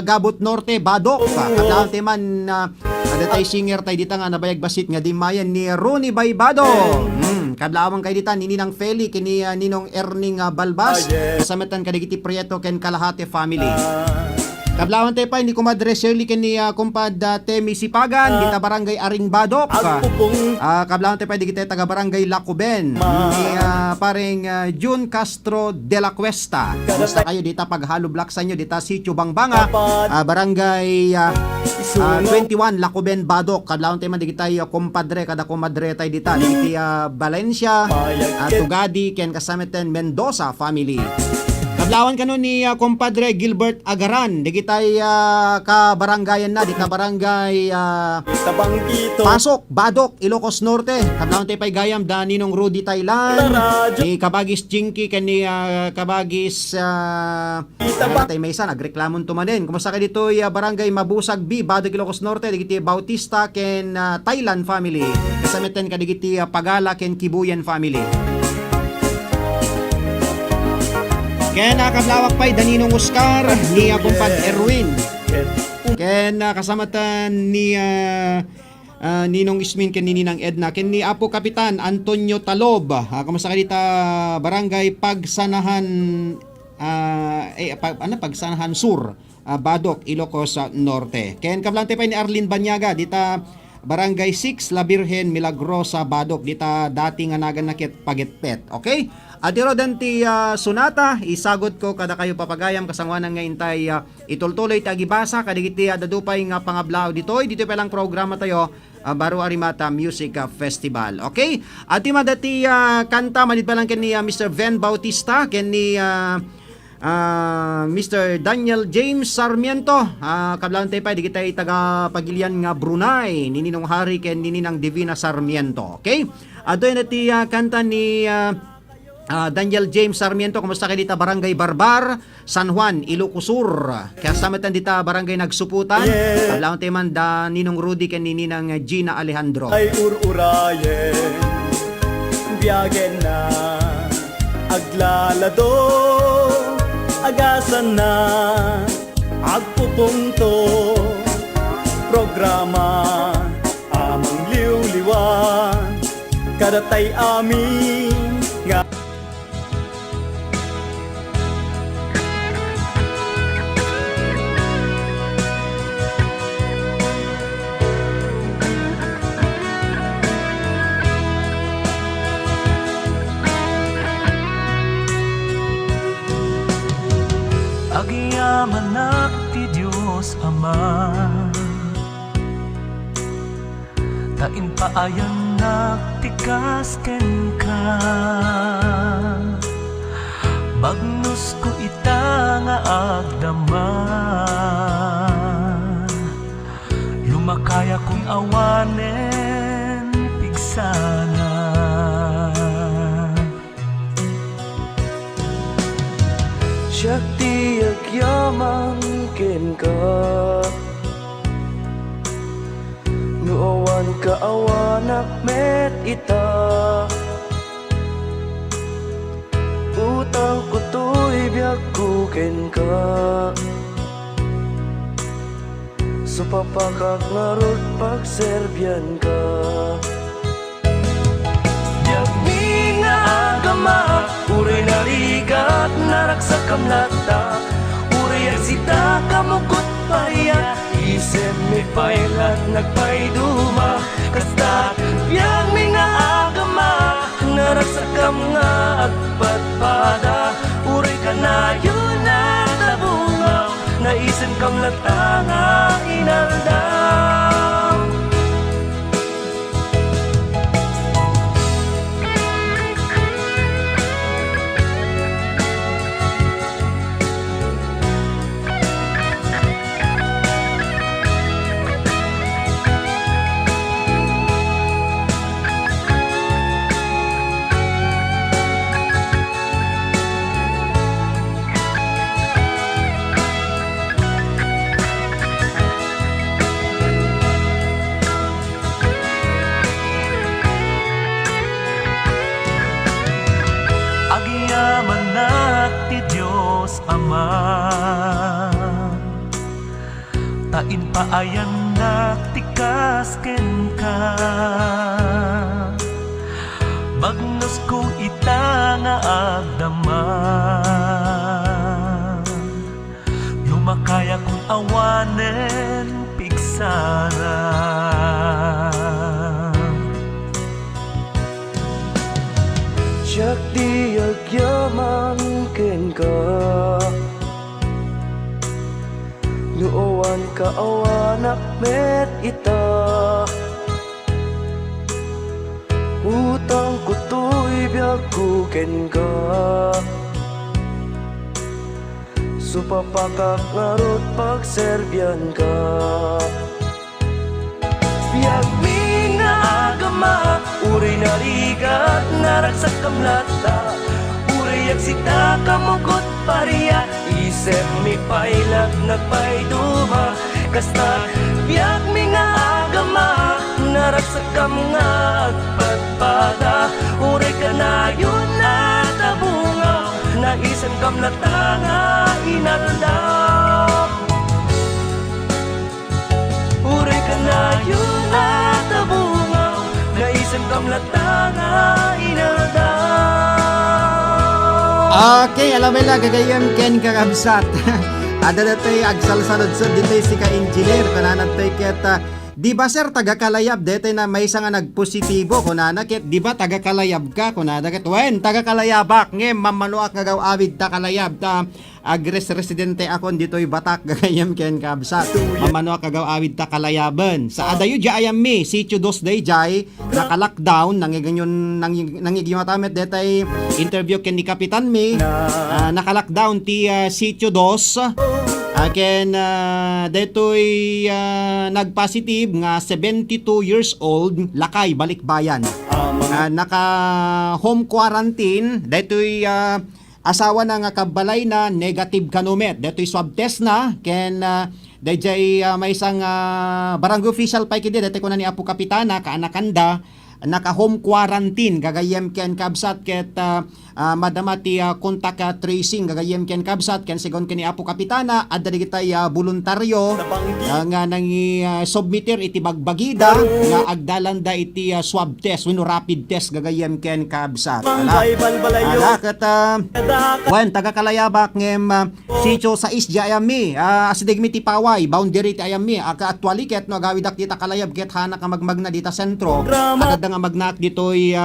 Gabot Norte, Badok. Kablaon te man adatay singer tayo dita nga nabayag basit nga dimayan ni Ronnie Baybado. Kadlawang kay dita Ninang Feli kini Ninong Erning Balbas. Kasamatan kadigiti Prieto ken Kalahati family. Kablawan tayo pa ni Kumadre Shirley ken ni kumpad Temi Sipagan dita barangay Aring Badok. Kablawan tayo pa digiti taga barangay Lacuben ni paring June Castro de la Cuesta. Basta kayo dita paghalo blaksan nyo dita Sitio Bangbanga, barangay 21 Lacuben Badok. Kablawan tayo man digitay kumpadre kada kumadre tayo dita digiti Valencia, Tugadi ken kasameten Mendoza family. Kablawan kanon ni kumpadre Gilbert Agaran digitay ka barangayan na dita barangay Pasok Badok, Ilocos Norte. Kablawan tayo pay gayam da Ninong Rudy Thailand, ni Kabagis Jinky ken ni Kabagis tay may isa nagreklamon tumanen. Kumusta ka dito barangay Mabusag B, Badok, Ilocos Norte digiti Bautista ken Thailand family. Kasamiten ka digiti Pagala ken Kibuyan family. Ken nakadlawak pa'y Daninong Oscar ni kumpad Erwin. Ken kasamatan ni Ninong Ismin ken ni Ninang Edna ken ni Apo Kapitan Antonio Talob. Kamusta ka dita barangay Pagsanahan Pagsanahan Sur, Badok, Ilocos Norte. Ken kablante pa'y ni Arlene Banyaga dita barangay 6 La Virgen Milagrosa Badok dita dating nga naganakit Pagetpet. Okay? Adiro danti sunata isagot ko kada kayo papagayam kasangwanan nga intay itultuloy ti agibasa kadigiti dadupay nga pangablaw dito pa lang programa tayo Baro Arimata Music Festival. Okay? Ati madati kanta manid pa lang ken ni Mr. Ven Bautista ken ni Mr. Daniel James Sarmiento. Kablaon tayo pa digitay taga Pagilian nga Brunei ni Ninong Hari ken ni Ninang Divina Sarmiento. Okay? Adoy na ti kanta ni Daniel James Sarmiento. Kumusta kayo dita barangay Barbar, San Juan, Ilocos Sur. Kaya samitan dita barangay Nagsuputan. Kablaon tayo man da Ninong Rudy ken ni Ninang Gina Alejandro. Ay ururayen biyagen na aglalado agasan na agpupunto programa amang liwliwan kadatay amin nga Agiyaman ti Diyos Ama, tain paayan ti kasken ka. Bagnos ko ita nga agdaman, lumakaya kong awanen pigsana. Siyak ti agyaman ken ka, nuawan ka awanak met ita. Utang ko to'y biyak ko ken ka, supapakak ngarod pagserbyan ka. Biyak mi nga agama, uray narigat naraksak kamlata, uray agsita kamukot pariya, isem mi pailat nagpaiduma. Kasta biyak mi nga agama, naraksak kam nga agpatpada, uray ka na yun na tabungaw, naisem kam lata nga inaldam. Ti Diyos Ama, tain paayan ti kasken ka. Bagnos ko ita nga agdaman, lumakaya kong awanen pigsana. Siyak di agyaman ken ka, nuawan ka awanak met ita. Utang ko to'y biyak ko ken ka, supapakak ngarod pagserbyan ka. Biyak mi nga agama, uray narigat naraksak kamlata, uray agsita kamukot pariya, isem mi pailat nagpaiduma. Kasta biyak mi nga agama, naraksak kam nga agpatpada, uray ka na yun na tabungaw, naisem kam lata nga inaldam. Uray ka na yun na tabungaw, naisem kam lata nga inaldam. Okay, alam mo lang, gagayam ken kakabsat. Ada dato'y agsalsalod-sod dito'y si ka-engineer. Kunanan to'y ket, di ba sir, taga-kalayab? Dito'y na may isa nga nagpositibo. Kunanan ket, di ba taga-kalayab ka? Kunanan ket, wen, taga-kalayabak. Ngem, mamanuak nga gaw awid ta kalayab. Agres-residente akon dito'y Batak, gagayam ken kabsat. Mamanuak nga gaw awid ta kalayaban. Sa adayo jayam mi, sitio dos day jay, naka-lockdown, nangigyon tamet deto'y interview ken ni Kapitan mi, naka-lockdown ti sitio dos. Aken deto'y nagpositive nga 72 years old, lakay balikbayan. Naka home quarantine, deto'y asawa na nga kabalay na negative kanumet. Deto'y swab test na ken dayjay may isang barangay official pa kidi deto'y kunan ni Apo Kapitana kaanakanda naka home quarantine gagayem ken kabsat ket madamati contact tracing gagayem ken kabsat ken sigon ken ni Apo Kapitana adda digitay voluntaryo nga nangi submitter iti bagbagida nga agdalanda iti swab test wenno rapid test gagayem ken kabsat ala ket wen taga Kalayabak ngem sitio sa isja ayami asdigmi ti Paway boundary ti ayami aka actually ket no gawidak dita Kalayab ket hana ka magmagna dita sentro adda nga magnaak dito'y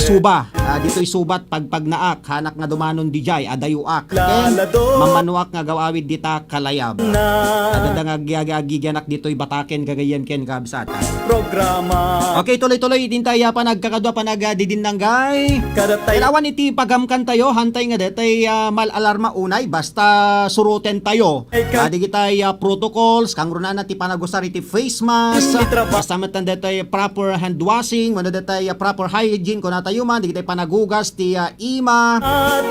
suba. Dito'y subat pagnaak, hanak nga dumanon dijay, adayuak. Ken, mamanuak nga gawawid dita kalayab. Adada nga giganak dito'y bataken kagayan ken kabsat. Programa. Okay, tuloy-tuloy din tayo panagkakadwa panagdidinanggay. Kailangan iti pagamkan tayo, hantay nga detay malalarma unay, basta suruten tayo. Di kitay protocols, kang runan ti panagusar iti face mask, basta matan detay proper hand washing, wano detay proper hygiene kung tayo man, di kitay panagugas ti ima,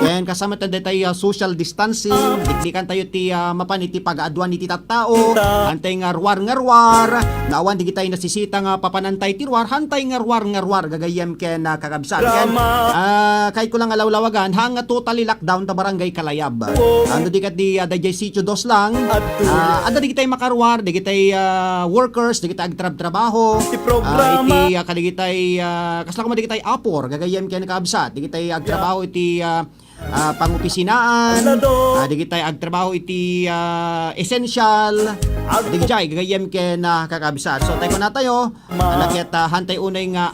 then kasama tan detay social distancing, dikdikan tayo ti mapan iti pag-aduan iti tattao, hantay nga ruwar, naawan di kitay nasisita nga papanantay ti ruwar, hantay nga ruwar, gagayem ken kakabsat. Ken, kahit ko lang alawlawagan, hanga totally lockdown ta barangay Kalayab. Ando di kat di dayjay sitio dos lang, ada di kitay makaruwar, di kitay workers, di kitay agtrabaho, iti kaligitay kaslako di kitay apor, gagayem ken kakabsat, di kitay agtrabaho iti pangopisinaan, di kitay agtrabaho iti essential, di kitay gagayem ken kakabsat. So tayo na tayo, alaket hantay unay nga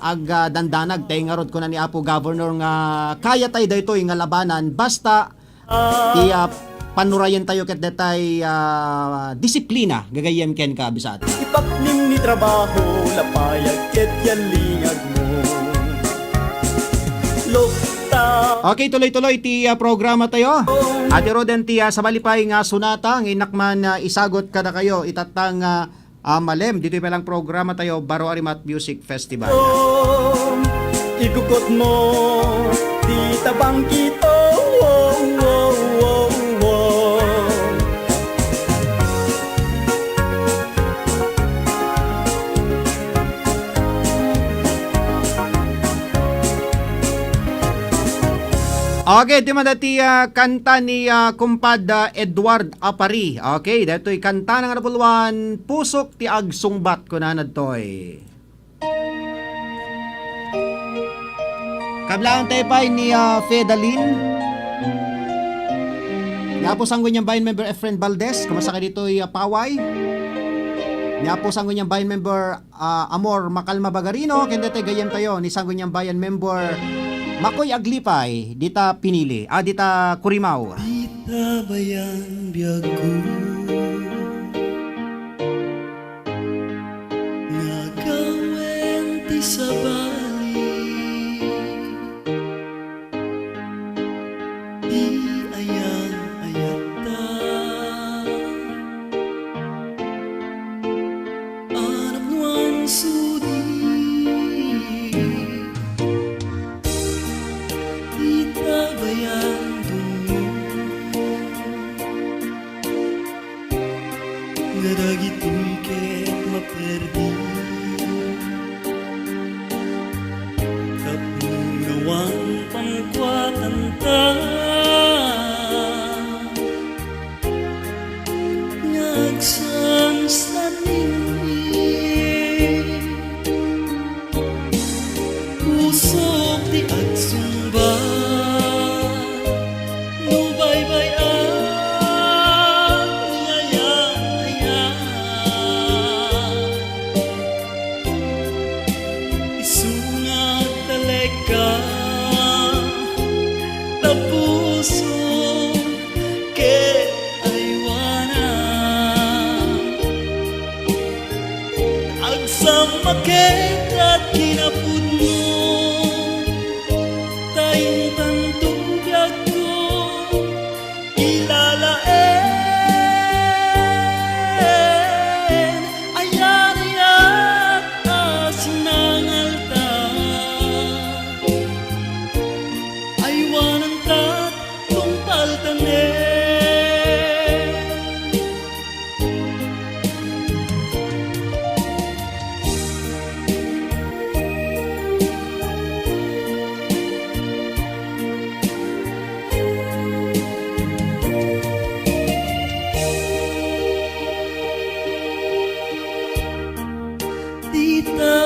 dandanag tayo nga rod ko na ni Apo Governor nga kaya tayo daytoy nga labanan basta ti panurayan tayo ket detay disiplina gagayem ken kabsat. Ipaknim ni trabaho lapayag ket yalingag mo. Okay, tuloy-tuloy ti programa tayo. Ati Roden ti sa malipay nga sunata ng inakman isagot kada kayo itatang malem dito pa lang programa tayo Baro Arimat Music Festival. Igukot mo di tabang kito. Okay, di man dati kanta ni kumpad Edward Apari. Okay, dato'y kanta ng napuluan, Pusok ti Agsungbat ko na nadtoy. Kablaon tayo pa ni Fedalin. Nga po sanggo niyang bayan member Efren Valdez, kumasaka dito'y Paway. Nga po sanggo niyang bayan member Amor Makalma Bagarino, kenda tayo gayem tayo ni sanggo niyang bayan member Makoy Aglipay, dita pinili, dita Kurimaw. Dita bayan biyago nagawen ti sabali di ayang ayata anak nuan sudi bayan dungo ngadagito'y ket maperdi kapnungawang pangkwatan ta ngagsan sa nini pusok di agsumba Maket at kinapud mo tayong tantong biyag ko ilalaen ayan asinangalta aywanan tat tong paltanen.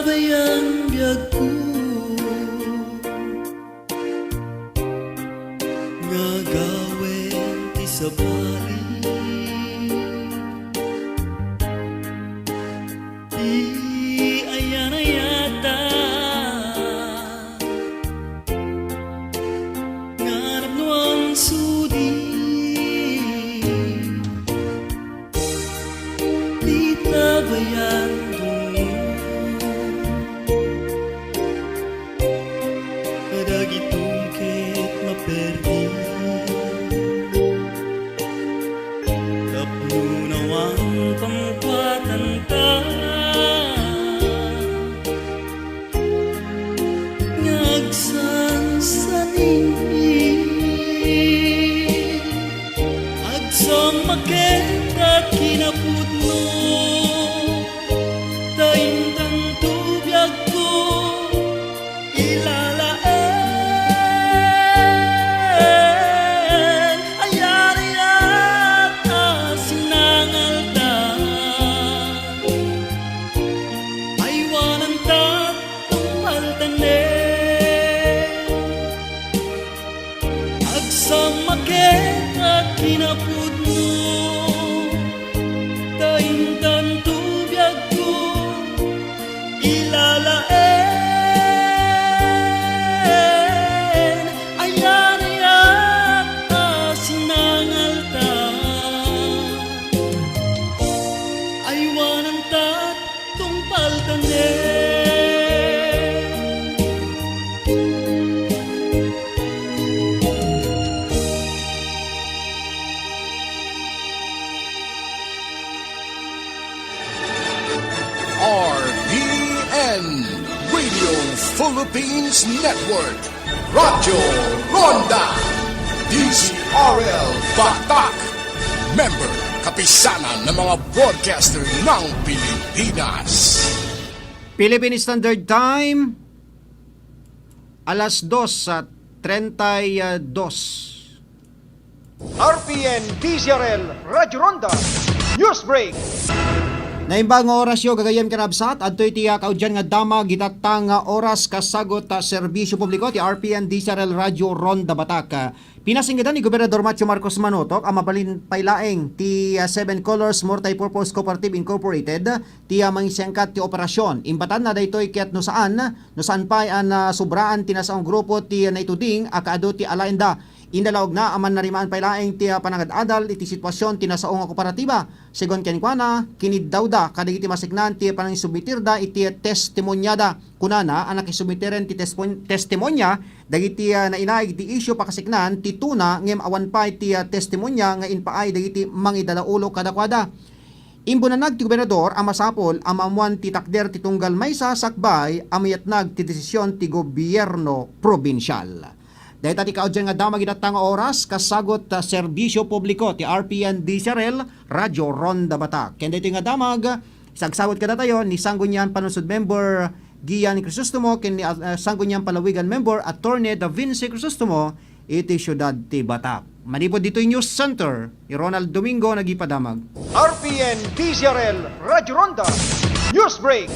Bayan biyag ko nga gawen ti sabali di ayan ayata makita kinapudno Daindang tubiyag ko ilalaen Ayari at asinangaldan Aywanan tatong paltanen Agsang makita kinapudno Daindan tubiyag ko ilalaen Ayari at asinangaldan Aywanan tatong paltanen RPN Radio Philippines Network, Radyo Ronda, DZRL Batak, member kapisanan ng mga broadcaster ng Pilipinas. Philippine Standard Time, alas 2:32. RPN DZRL Radyo Ronda News Break. Naimbang oras yo gagayem kanabsat adtoy tiya kaudyan nga dama gitatang nga oras kasagot ta serbisyo publiko ti RPN DZRL Radio Ronda Batak. Pinasinggadan ni Gobernador Macho Marcos Manotok ang mabalin pailaeng ti Seven Colors Multipurpose Cooperative Incorporated ti mangisengkat ti operasyon. Imbatan na daytoy ket no saan pa an sobraan tinasaong grupo ti naituding akaado ti alaenda. Indalaog na aman narimaan pailaeng ti panangad-adal iti sitwasyon tinasaong nga kooperatiba. Segon kenikwana, kinidawda kadagiti masignan ti panangisubitirda iti testimonyada. Kunana anak isubitiren ti testimonya dagiti nainaig ti isyu pakasignan ti tuna ngem awan pa ti testimonya nga inpaay dagiti mangidalaulo kadakwada. Imbunanag ti gobernador ang masapol ang maamuan ti takder ti tunggal maysa sakbay amayatnag ti desisyon ti gobyerno probinsyal. Dahil tati kaudyan nga damag idatang oras kasagot serbisyo publiko ti RPN DZRL Radio Ronda Batak. Kaya dito nga damag sagsagot kada tayo ni Sangguniang Panunsod Member Gian Crisostomo ken ni Sangguniang Palawigan Member Attorney Da Vinci Crisostomo iti syudad ti Batak. Manipod dito yung News Center ni Ronald Domingo nagipadamag. RPN DZRL Radio Ronda News Break.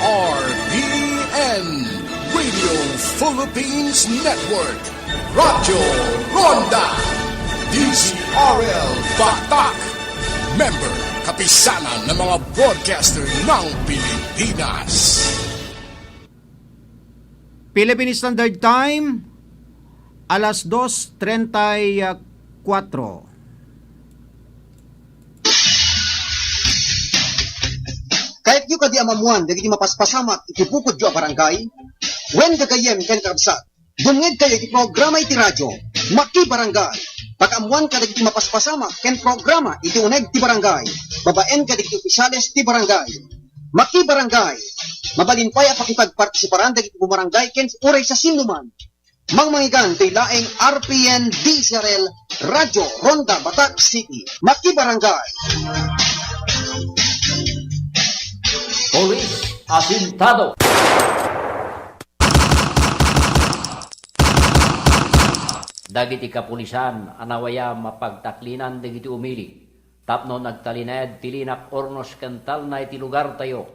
RPN Radio Philippines Network, Radyo Ronda, DZRL Batak, member kapisanan ng mga broadcaster ng Pilipinas. Philippine Standard Time, alas 2:34. Kahit yu kadi amamuan dagiti mapaspasamak iti bukod yu a barangay, wen gagayem ken kabsat, dumngeg kayo iti programa iti radyo, Maki Barangay. Pag-amuan ka dagiti mapaspasamak ken programa iti uneg ti barangay, babaen ka dagiti opisyales ti barangay. Maki Barangay, mabalimpay a pakipagpartisiparan dagiti bumarangay ken uray sa sinuman. Mangmangigan ti laeng RPN DZRL Radio Ronda Batak City. Maki Barangay. Police asintado. Dagiti kapulisan anawaya mapagtaklinan dagiti umili. Tapno nagtalined tilinak ornos kental na iti lugar tayo.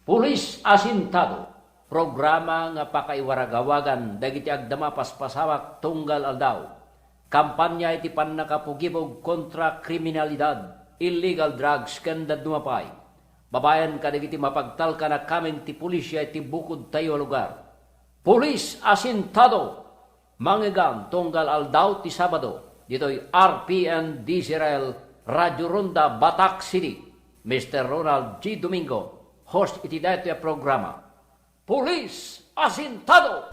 Police asintado. Programa nga pakaiwaragawagan dagiti agdama paspasawak tunggal aldaw. Kampanya iti pannakapugibog kontra kriminalidad, illegal drugs ken dadumapay. Babayan kadagiti mapagtalka na kamen ti pulisya iti bukod tayo lugar. Police asintado. Mangigan tunggal aldaw ti Sabado. Dito'y RPN DZRL Radio Ronda Batak City. Mr. Ronald G. Domingo, host iti daytoy programa. Police asintado.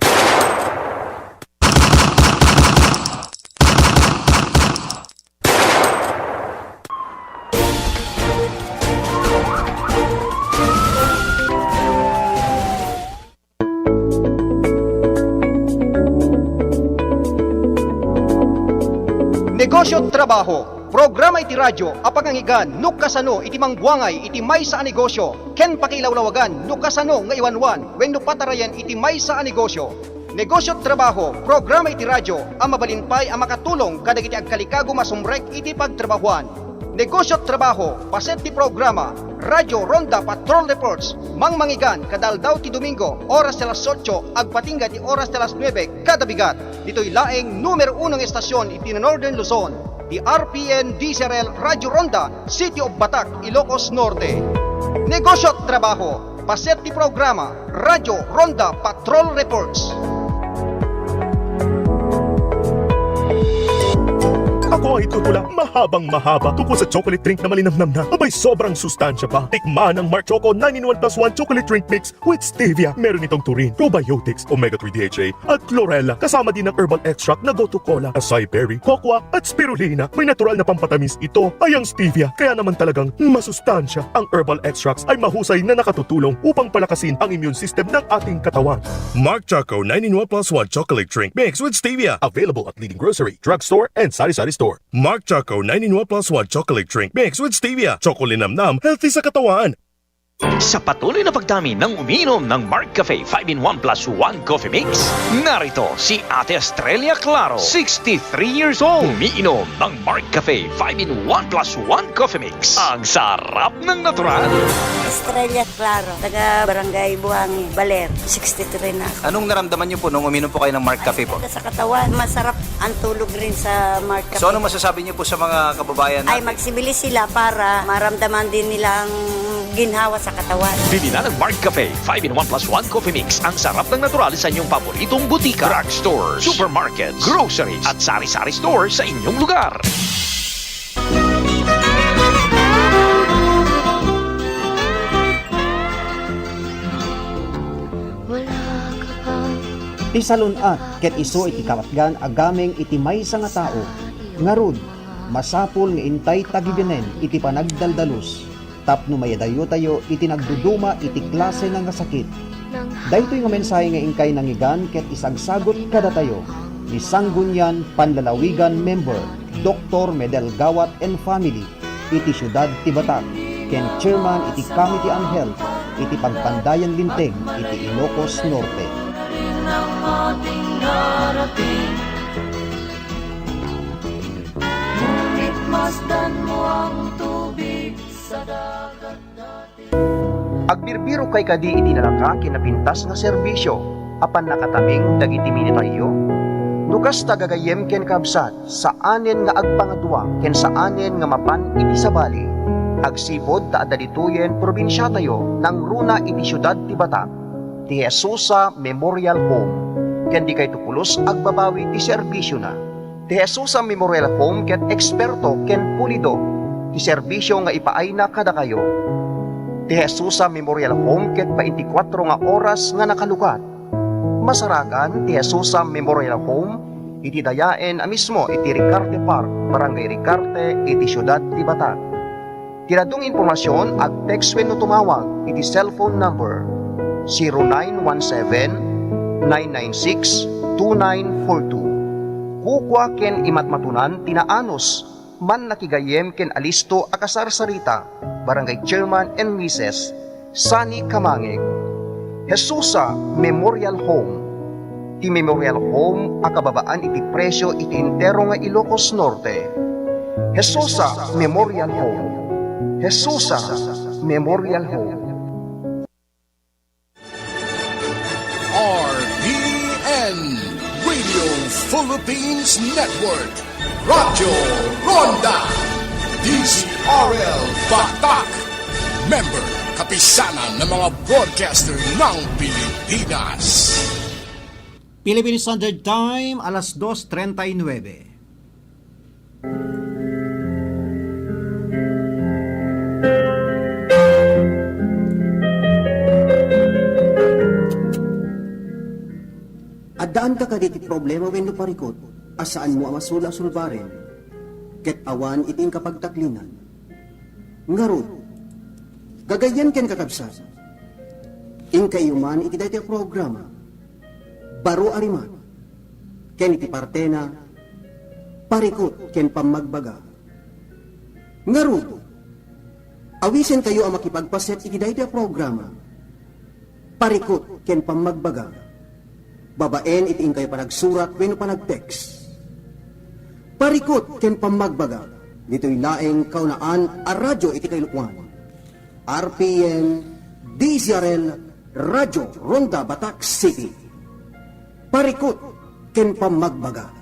Negosyo at trabaho. Programa iti radyo, apagangigan, nukasano, iti mangbuangay, iti may sa negosyo. Ken pakilawlawagan, nukasano, nga iwanwan, when patarayan, iti may sa negosyo. Negosyo at trabaho, programa iti radyo, ang mabalinpay, ang makatulong, kadag iti agkalikago masumrek, iti pagtrabahuan. Negosyo at trabaho, paset ti programa, Radyo Ronda Patrol Reports, mangmangigan, kadaldaw ti Domingo, oras telas 8, agpatingga ti oras telas 9, kada bigat. Dito'y laeng numero 1 estasyon iti Northern Luzon, di RPN DCRL Radyo Ronda, City of Batac, Ilocos Norte. Negosyo at trabaho, paset ti programa, Radyo Ronda Patrol Reports. Ako ay tutula, mahabang mahaba tungkol sa chocolate drink na malinamnam na. Abay, sobrang sustansya pa. Tikman ang Mark Choco 9-in-1+1 chocolate drink mix with stevia. Meron itong taurine, probiotics, omega-3 DHA at chlorella. Kasama din ng herbal extract na go-to cola, acai berry, cocoa at spirulina. May natural na pampatamis ito ay ang stevia. Kaya naman talagang masustansya. Ang herbal extracts ay mahusay na nakatutulong upang palakasin ang immune system ng ating katawan. Mark Choco 9-in-1+1 chocolate drink mix with stevia. Available at leading grocery, drugstore, and sari-sari store. Mark Choco 9-in-1+1 chocolate drink mix with stevia. Chocolinamnam, healthy sa katawan. Sa patuloy na pagdami ng umiinom ng Mark Cafe 5-in-1+1 Coffee Mix, narito si Ate Estrella Claro, 63 years old. Umiinom ng Mark Cafe 5-in-1+1 Coffee Mix. Ang sarap ng natural. Estrella Claro, taga Barangay Buhangi, Baler, 63 na. Anong naramdaman niyo po nung uminom po kayo ng Mark Cafe po? Sa katawan, masarap ang tulog rin sa Mark Cafe. So ano masasabi niyo po sa mga kababayan natin? Ay magsibilis sila para maramdaman din nila ang ginhawa sa katawan. Bili na ng Mark Cafe 5-in-1+1 Coffee Mix. Ang sarap ng natural sa inyong paboritong butika, drugstores, supermarkets, groceries at sari-sari store sa inyong lugar. Ti salunat ket iso iti kapatgan agameng iti maysa nga tao. Ngarud, masapul nga intay tagibinen iti panagdaldalos. Tapno mayadayo tayo iti nagduduma iti klase ng kasakit. Daytoy nga mensahe nga ingkay nangigan ket isagsagot kada tayo. Ni Sanggunian Panlalawigan Member Dr. Medel Gawat and Family iti Syudad ti Batac ken Chairman iti Committee on Health iti Pagpandayan Linteg iti Ilocos Norte. Ngunit masdan mo ang tubig sa dagat dati. Agbirbiro kay kadi iti nalaka kinapintas nga serbisyo, apan nakataming dagiti minitayo. Nukas tagagayem ken kabsat, sa anen nga agpangadwa ken sa anen nga mapan iti sabali. Agsipod ta adalituyen probinsya tayo nang runa iti syudad ti Batac, ti Jesusa Memorial Home. Ken di kay tupulos agbabawi ti serbisyo na. Ti Jesusa Memorial Home ket eksperto ken pulido ti serbisyo nga ipaay na kada kayo. Ti Jesusa Memorial Home ket 24 nga oras nga nakalukat. Masaragan ti Jesusa Memorial Home iti dayaen a mismo iti Ricarte Park, Barangay Ricarte, iti Syudad ti Batac. Tinadong informasyon ag text wenno tumawag iti cellphone number 0917-996-2942. Kukwa ken imatmatunan tinaanos man nakigayem ken alisto akasarsarita, Barangay Chairman and Mrs. Sunny Kamangig. Jesusa Memorial Home. Ti Memorial Home akababaan iti presyo iti entero nga Ilocos Norte. Jesusa Memorial Home. Jesusa Memorial Home. RPN Radio Philippines Network, Radyo Ronda, DCRL Batac, member kapisanan ng mga broadcaster ng Pilipinas. Philippine Standard Time, alas 2:39. Addaan ka kaditi problema wenno parikot, asaan mo amasula sulbaren, ket awan iting kapagtaklinan. Ngarod, gagayan ken kakabsat, inkayuman iti daytoy programa, baro ariman, ken iti partena, parikot ken pamagbaga. Ngarud, awisen kayo ang makipagpaset iti dayta programa. Parikot ken pamagbaga. Babaen iti kayo panagsurat wenno panagtext. Parikot ken pamagbaga. Dito'y laeng kaunaan a radyo iti kailukuan. RPN DZRL Radyo Ronda Batak City. Parikot ken pamagbaga.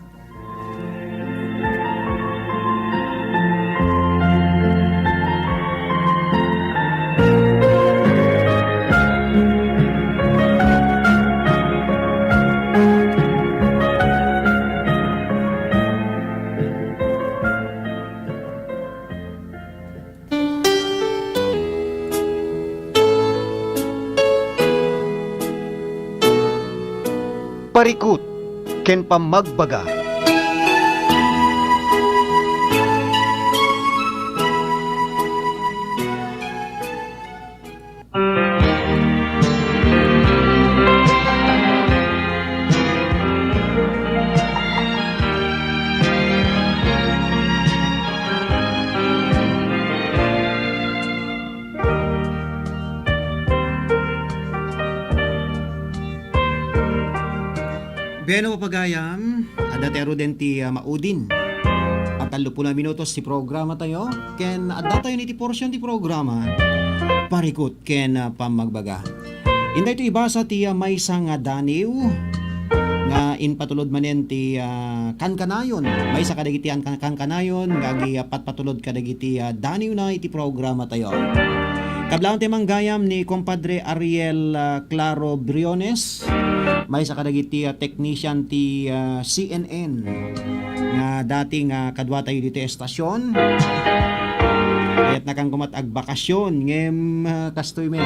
Parikot ken pamagbaga. Beno papagayam, adatero din ti maudin. At 30 minutos ti programa tayo. Ken adda tayo ni ti portion ti programa. Parikot ken pamagbaga. Inday ito ibasa ti maysa nga daniw nga inpatulod manen ti kankanayon. Maysa kadagiti kankanayon gagi patpatulod kadagiti daniw na iti programa tayo. Kablaon ti manggayam ni Compadre Ariel Claro Briones. May sa kadagiti technician ti CNN nga dating kadwa tayo dito estasyon. Kaya't nakang kumatag bakasyon ngem kastoy me.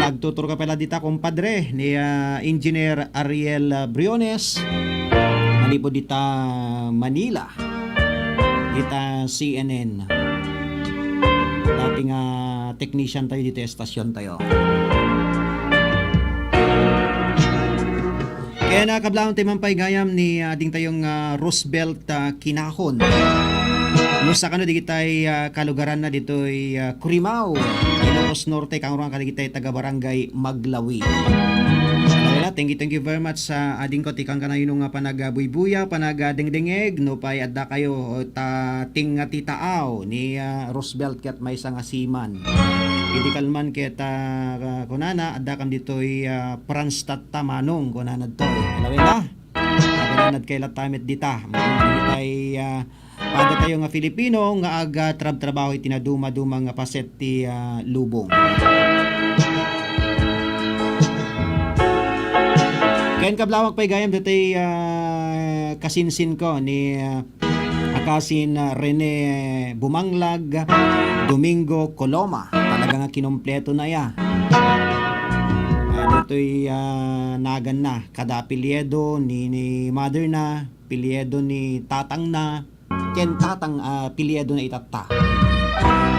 Nagtutur ka pala dita Compadre ni Engineer Ariel Briones. Manipod dita Manila. Dita CNN. Dating technician tayo dito estasyon tayo. Kaya nakablaon tayo mampay gayam ni ading tayong Roosevelt Kinahon. Nusa kano di kitay kalugaran na dito'y Curimao, Ilocos Norte, kangurang kaligitay taga-barangay Maglawi. Thank you very much sa ading ko tikang kanayon nga panagabuybuya, panagadengdengeg, no pay adda kayo ting titaaw ni Roosevelt ket may nga siman. Idi kalman ket kunana adda kam ditoy Franstadt Tamanong kunana toy. Alawin ba? Kunanad kay latamit dita. Tay pada tayo nga Filipino nga aga trabaho itinaduma-duma nga paset ti lubong. Kayan kablawag pa'y gayam datay kasinsin ko ni akasin Rene Bumanglag, Domingo Coloma. Talaga nga kinompleto na ya. Dito'y nagan na. Kada apelyedo ni mother na, apelyedo ni tatang na, ken tatang apelyedo na itata.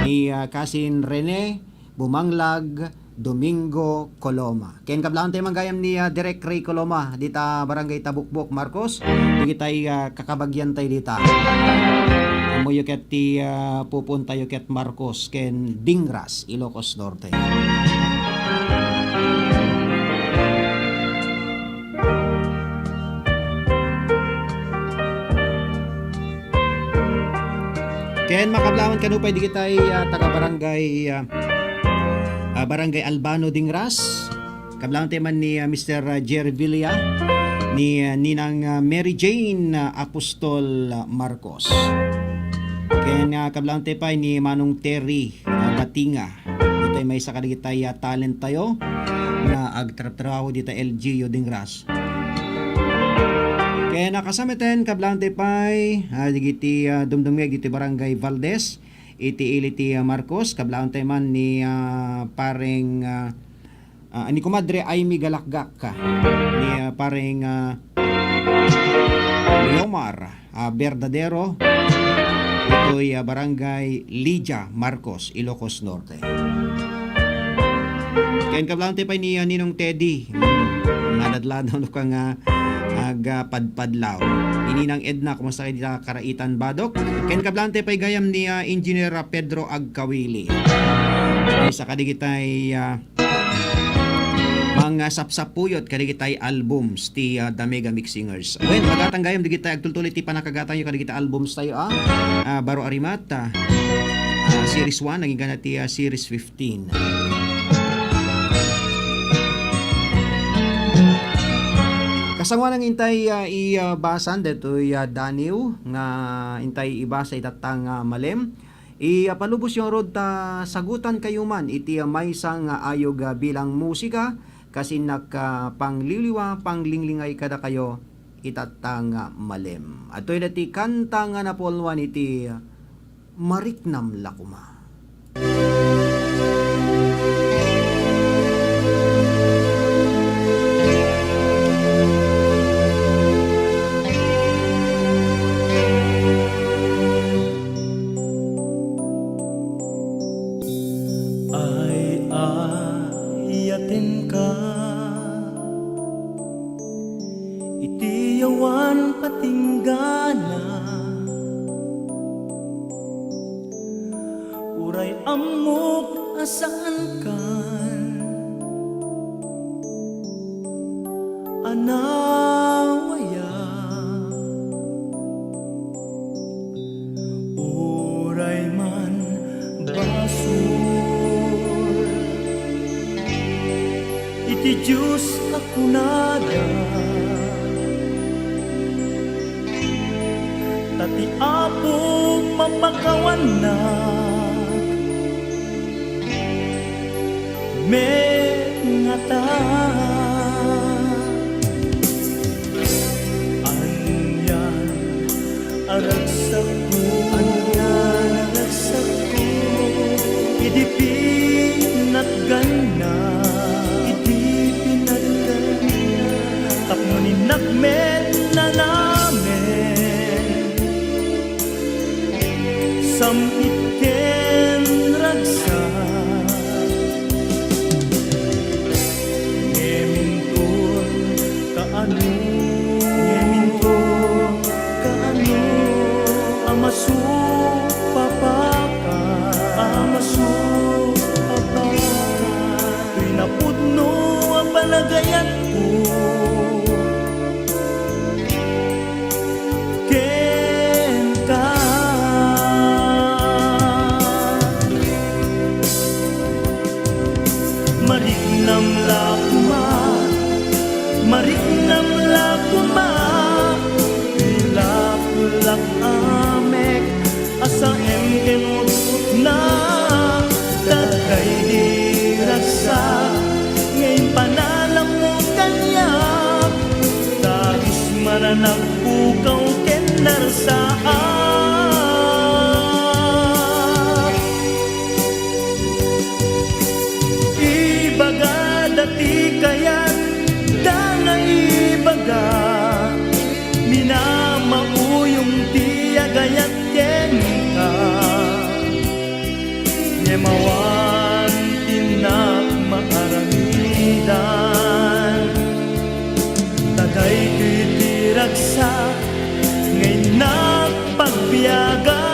Ni kasin Rene Bumanglag, Domingo Coloma. Ken kablaan tayo manggayam ni Direk Ray Coloma dita Barangay Tabukbok Marcos. Di tay kakabagyan tayo dita. Amoy ket ti pupunta yo ket Marcos ken Dingras, Ilocos Norte. Ken makablawan kanupay di kitay taga Barangay Barangay Albano Dingras. Kablang teman ni Mr. Jerry Villa ni Ninang Mary Jane Apostol Marcos. Kaya kablang tepay ni Manong Terry Batinga. Ito may isa kadigitay talent tayo na agtratraho dito LGU Dingras. Kaya nakasamiten kablang tepay digiti dumdumeg iti Barangay Valdez. Iti iliti Marcos, kablaon tayo man ni pareng ni Kumadre Aimee Galakgak ni pareng Leomar Verdadero. Ito'y Barangay Lidia Marcos, Ilocos Norte. Kaya kablaon tayo pa ni Ninong Teddy. Nadadladaw no kang nagpadpadlaw. Ininang Edna, kumusta kayo dito karaitan badok? Ken kablante pay gayam ni Engineer Pedro Agkawili. Sa kadigitay mga sapsapuyot kadigitay albums ti The Mega Mix Singers. When magatang gayam digitay agtultulit ti panakagatang yung kadigitay albums tayo Baro Arimata. Series 1 naging ganat ti Series 15. Kasangwa nang intay ibasan detoy Daniel nga intay ibasa itatang malem. Palubos yung rod sagutan kayo man iti may isang ayog bilang musika kasi pangliliwa panglingling kada kayo itatang malem. At ito'y dati kanta nga napolwan iti Mariknam Lakuma. Ayatin ka itiyawan patinggana uray amok asaan kan anawaya uray man basur iti Diyos ako nada tati apo mapakawan na mengata anyan aragsak ko idipinat gana tapno ninakmet na namin samiten ragsa ngemintun kaano amasu papaka pinapudno ang balagayan ko Mariknam lakuma Pilak-lak amek Asa emken utut na Tatay dirasa Ngayon panalam mo kanya Tagis mananak pukaw kenarsaak Ibaga dati kayan ibaga minamauyong tiyagayat kenka yemawan tinak maaramidan tagay titiragsa ngay nagpagbiyagan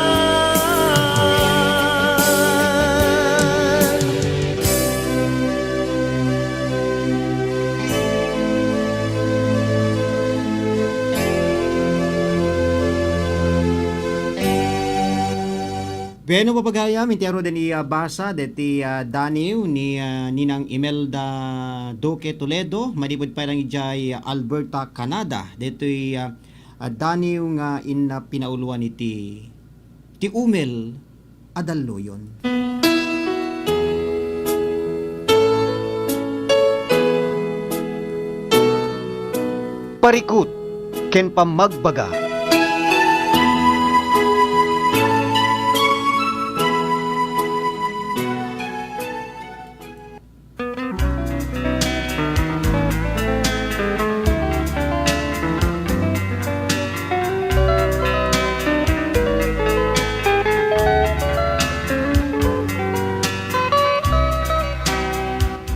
Bueno papagayam, intero din basa deti Daniel ni Ninang Imelda Duque Toledo, malipod pa lang ijay Alberta, Canada. Deto'y Daniel nga pinauluan iti ti Umel Adaloyon. Parikut ken pamagbaga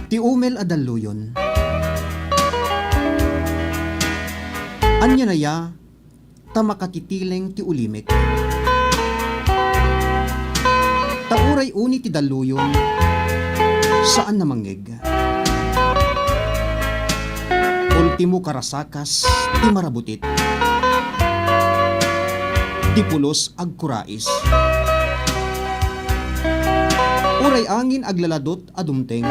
Ti Umel Adaluyon. Anya na ya, tamakatitileng ti ulimek. Tauray uni ti daluyon, saan na mangeg? Ultimo karasakas, ti marabutit. Ti pulos agkurais. Uray angin aglaladot adumteng.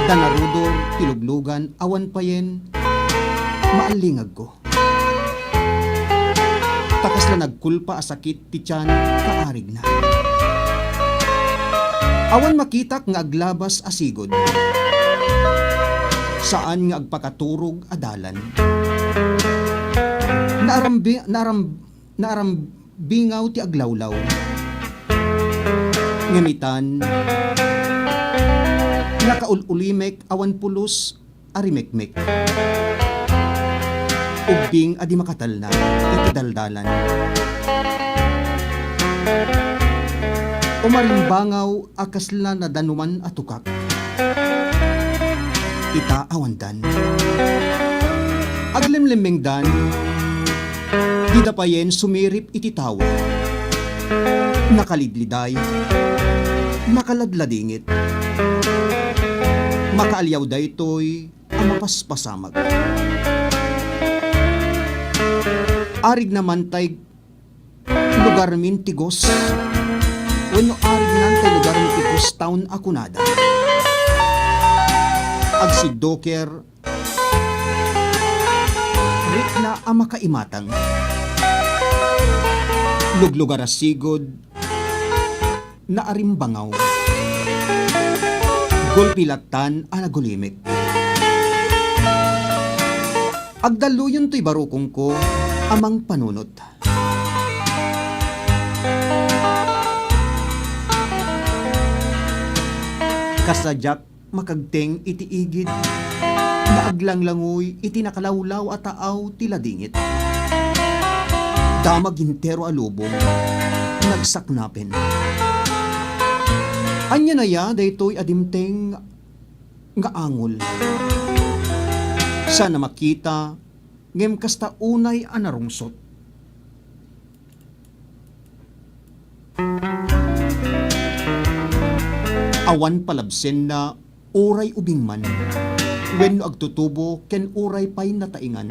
Danarudor, tiluglugan, awan payen, maalingag ko. Takas na nagkulpa asakit ti tiyan, kaarig na. Awan makitak nga aglabas asigod. Saan nga agpakaturog adalan. Naarambingaw ti aglawlaw. Ngamitan, nakaululimek awan pulos arimekmek. Ubing adi makatal na iti daldalan. Umarimbangaw akasla na danuman atukak. Ita awandan. Aglemlemeng dan, di dapayen sumirip iti tawa. Nakalidliday, nakaladladingit. Makaalyaw daytoy ang mapaspasamag. Arig naman tay lugar min tigos. Wano arig nan tay lugar min tigos taon akunada. Agsidoker rik na ang makaimatang. Luglugar asigod na arimbangaw. Gulpilatan anagulimik. Agdaluyon to'y barukong ko amang panunot. Kasadyak makagteng iti igid na aglanglangoy iti nakalawlaw at taaw tila dingit. Damag intero alubong nagsaknapin. Anya na ya daytoy adimteng nga angol. Sana makita ngem kasta unay anarungsot. Awan palabsen na uray ubing man, wenno agtutubo ken uray pay nataingan.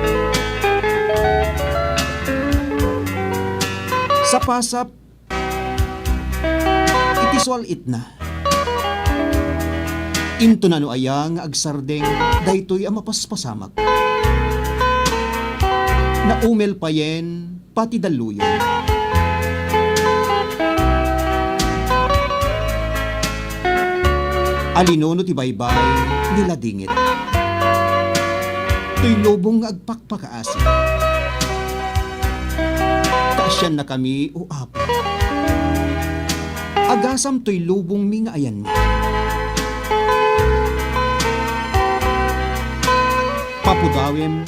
Sa pasap, itiswal itna. Into na no ayang agsardeng daytoy ang mapaspasamak. Na umel payen pati daluyon. Alinono ti baybay nila dingit. To'y lobong nga agpakpakaasi. Kaasyan na kami o apo. Agasam to'y lobong mi nga ayan mi. Papudawem,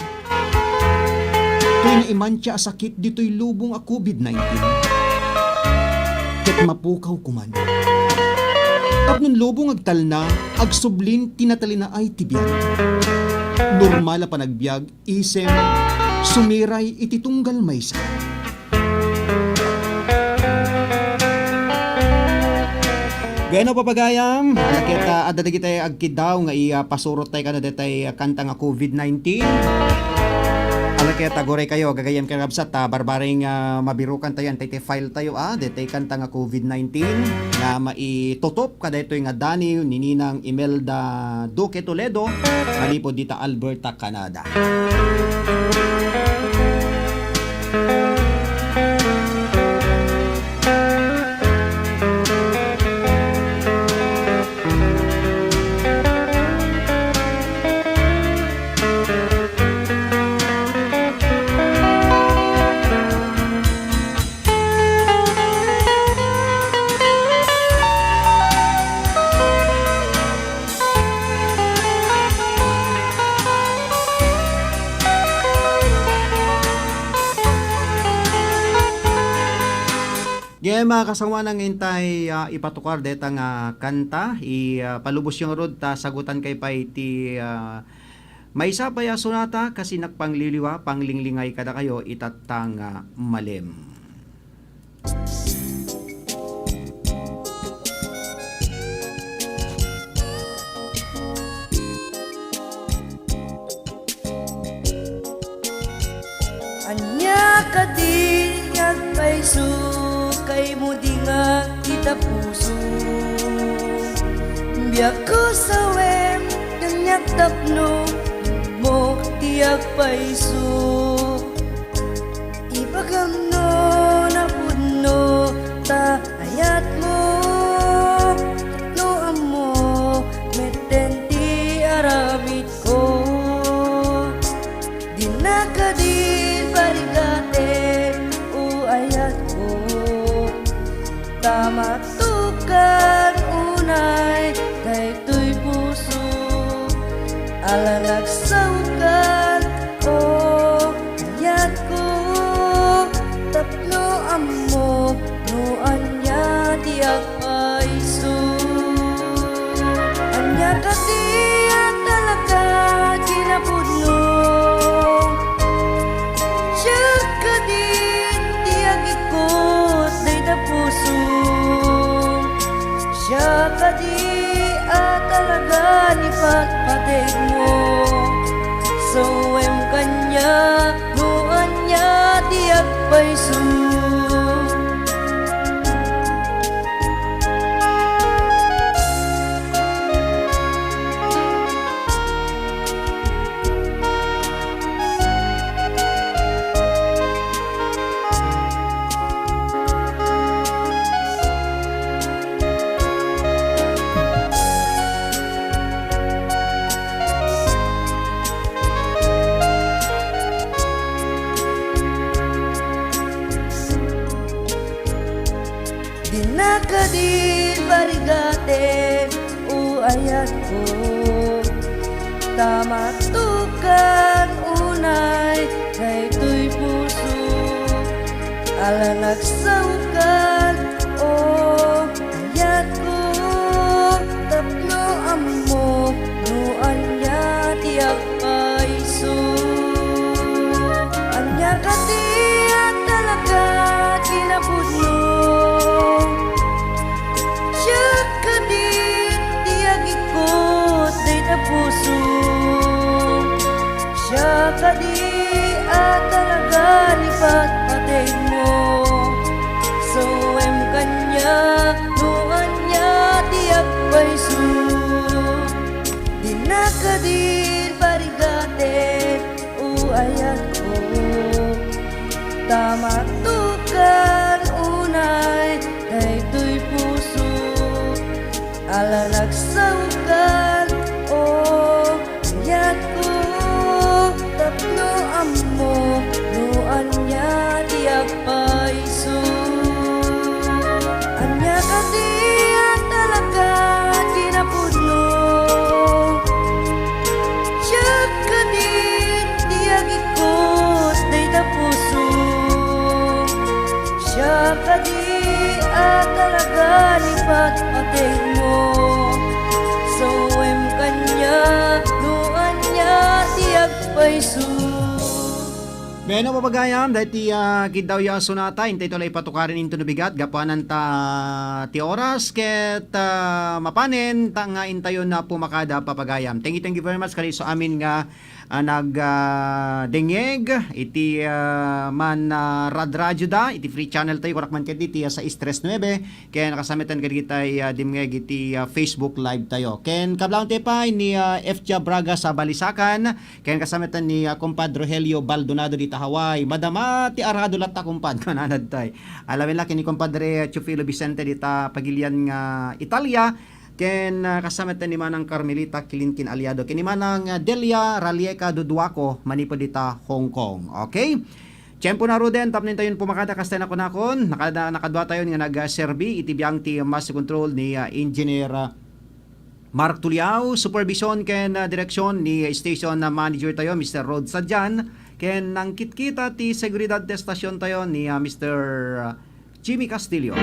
to'y naimantya asakit dito'y lubong a COVID-19. Ket mapukaw kuman. Tapnon lubong agtal na, agsublin tinatalina ay tibiyag. Normal a panagbiag, isem, sumiray iti tunggal maysa. Gano papagayam, alakita adada kita agkid daw nga pasurot tayo ka na detay kanta nga COVID-19. Alakita gore kayo, gagayam kayo kabsat, barbaring mabirukan tayo, tay file tayo detay kanta nga COVID-19 na maitutop kada ito nga Dani, nininang Imelda Duque Toledo, malipod dita Alberta, Canada. Mga kasangwa nang intay ipatukar detang kanta, ipalubos yung rod ta sagutan kay pa iti May isa pa ya sonata kasi nakpangliliwa, panglinglingay kada kayo itatang malem. Anya ka di nagpaiso kay mo di nga kita puso. Biyak ko sa wem ganyak tapno mo tiyak paiso. Ibagam no na pudno ta ayat mo no amo metenti aramid ko. Dinakadin barigate o ayat ko. Tama tukan unay kay tuy puso. Ala nagsaukan o ayat ko. Tapno amo no anya tiyak paiso. Anya kasi at talaga kinapudno. Siya ka din tiyak ikot day na puso. Siya ka di at talaga ni patpatid mo. So em kanya nuan niya tiyak paiso. Dinakadin barigate o ayat ko. Tama tukan unay kay tuy puso. Ala nagsaukan o ayat ko. Tapno amo no anya tiyak paiso. Anya kasi at talaga kinapudno. Siya ka din tiyak ikot day na puso. Siya ka di at talaga lipat patay mo. So em kanya nuan niya tiyak paiso. Dinakadin barigate o ayat ko. Tama tukan unay kay tuy puso. Ala nagsaukan o ayat ko. Tapno amo nuan niya tiyak paiso. Anya kasi at talaga kinapudno. Siya ka din tiyak ikot day na puso. Siya ka di at talaga lipat patay mo. So em kanya nuan niya tiyak paiso. Beno papagayam, dahil gidaw ya sonata, hintay tulay patukarin into nabigat, gapuanan ti oras, ket mapanen, nga intayon na pumakada papagayam. Thank you very much kali so amin nga nagdengeg, iti man radradyo da, iti free channel tayo, kurak man ket iti sa Stress 9, kaya nakasamitan kadi tay dimngeg iti Facebook live tayo. Ken kablaon tayo pa ni FJ Braga sa Balisakan, kaya kasamitan ni kumpadre Helio Baldonado dita Hawaii. Madama ti arado latta kumpad kananad tay. Alamin la kini kumpadre Chufilo Vicente dita Pagilian nga Italia. Ken kasama ni manang Carmelita Kilinkin Aliado. Ken manang Delia Ralieca Duduaco manipo dita Hong Kong. Okay? Tiyempo na ro din, tapnin tayo pumakada kastay na kunakon. Nakadwa tayo nga nag-serbi, itibiyang ti master control ni Engineer Mark Tuliao, supervision ken direksyon ni station na manager tayo, Mr. Rod Sadjan. Ken nang kitkita ti seguridad de stasyon tayo ni Mr. Jimmy Castillo.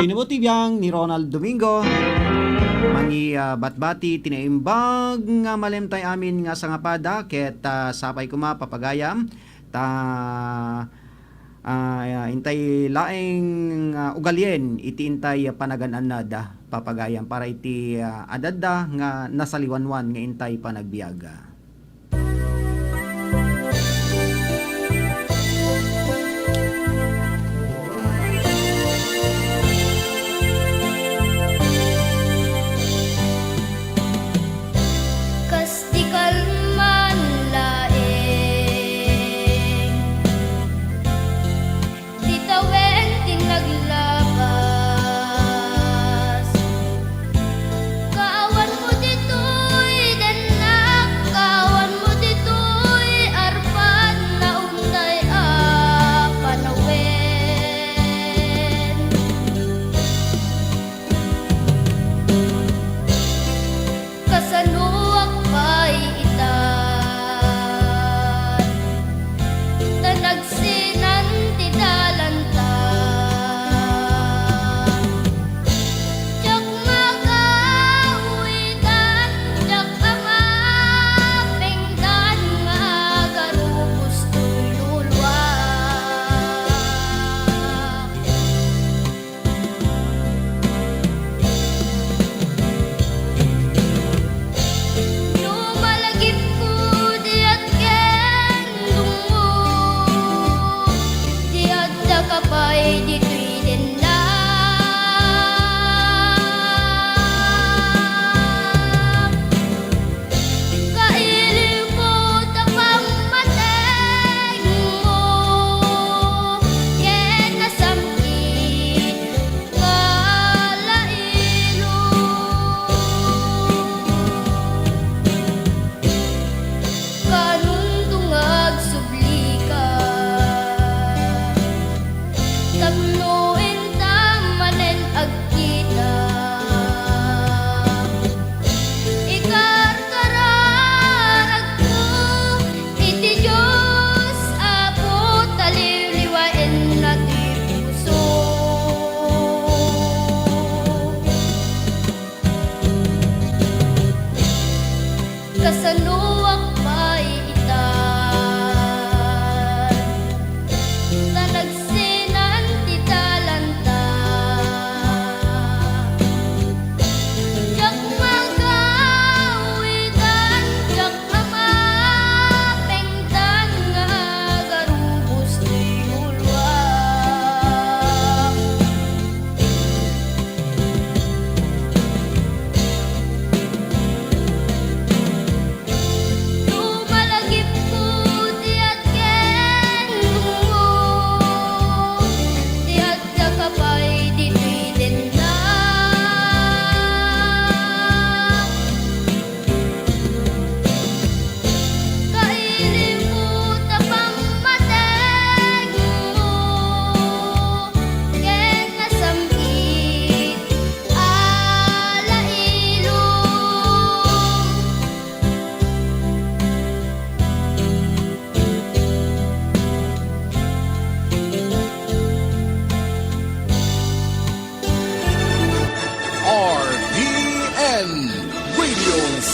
Pinubutibiyang ni Ronald Domingo. ni Batbati tinaimbag nga malemtay amin nga sangapada ket sapay kuma papagayam ta intay laeng ugalien iti intay panaganan nada papagayam para iti adada nga nasaliwanwan nga intay panagbiaga.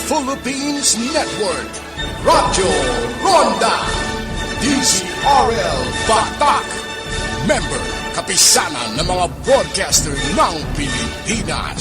Philippines Network, Radyo Ronda, DZRL Batak, member kapisanan ng mga broadcaster ng Pilipinas.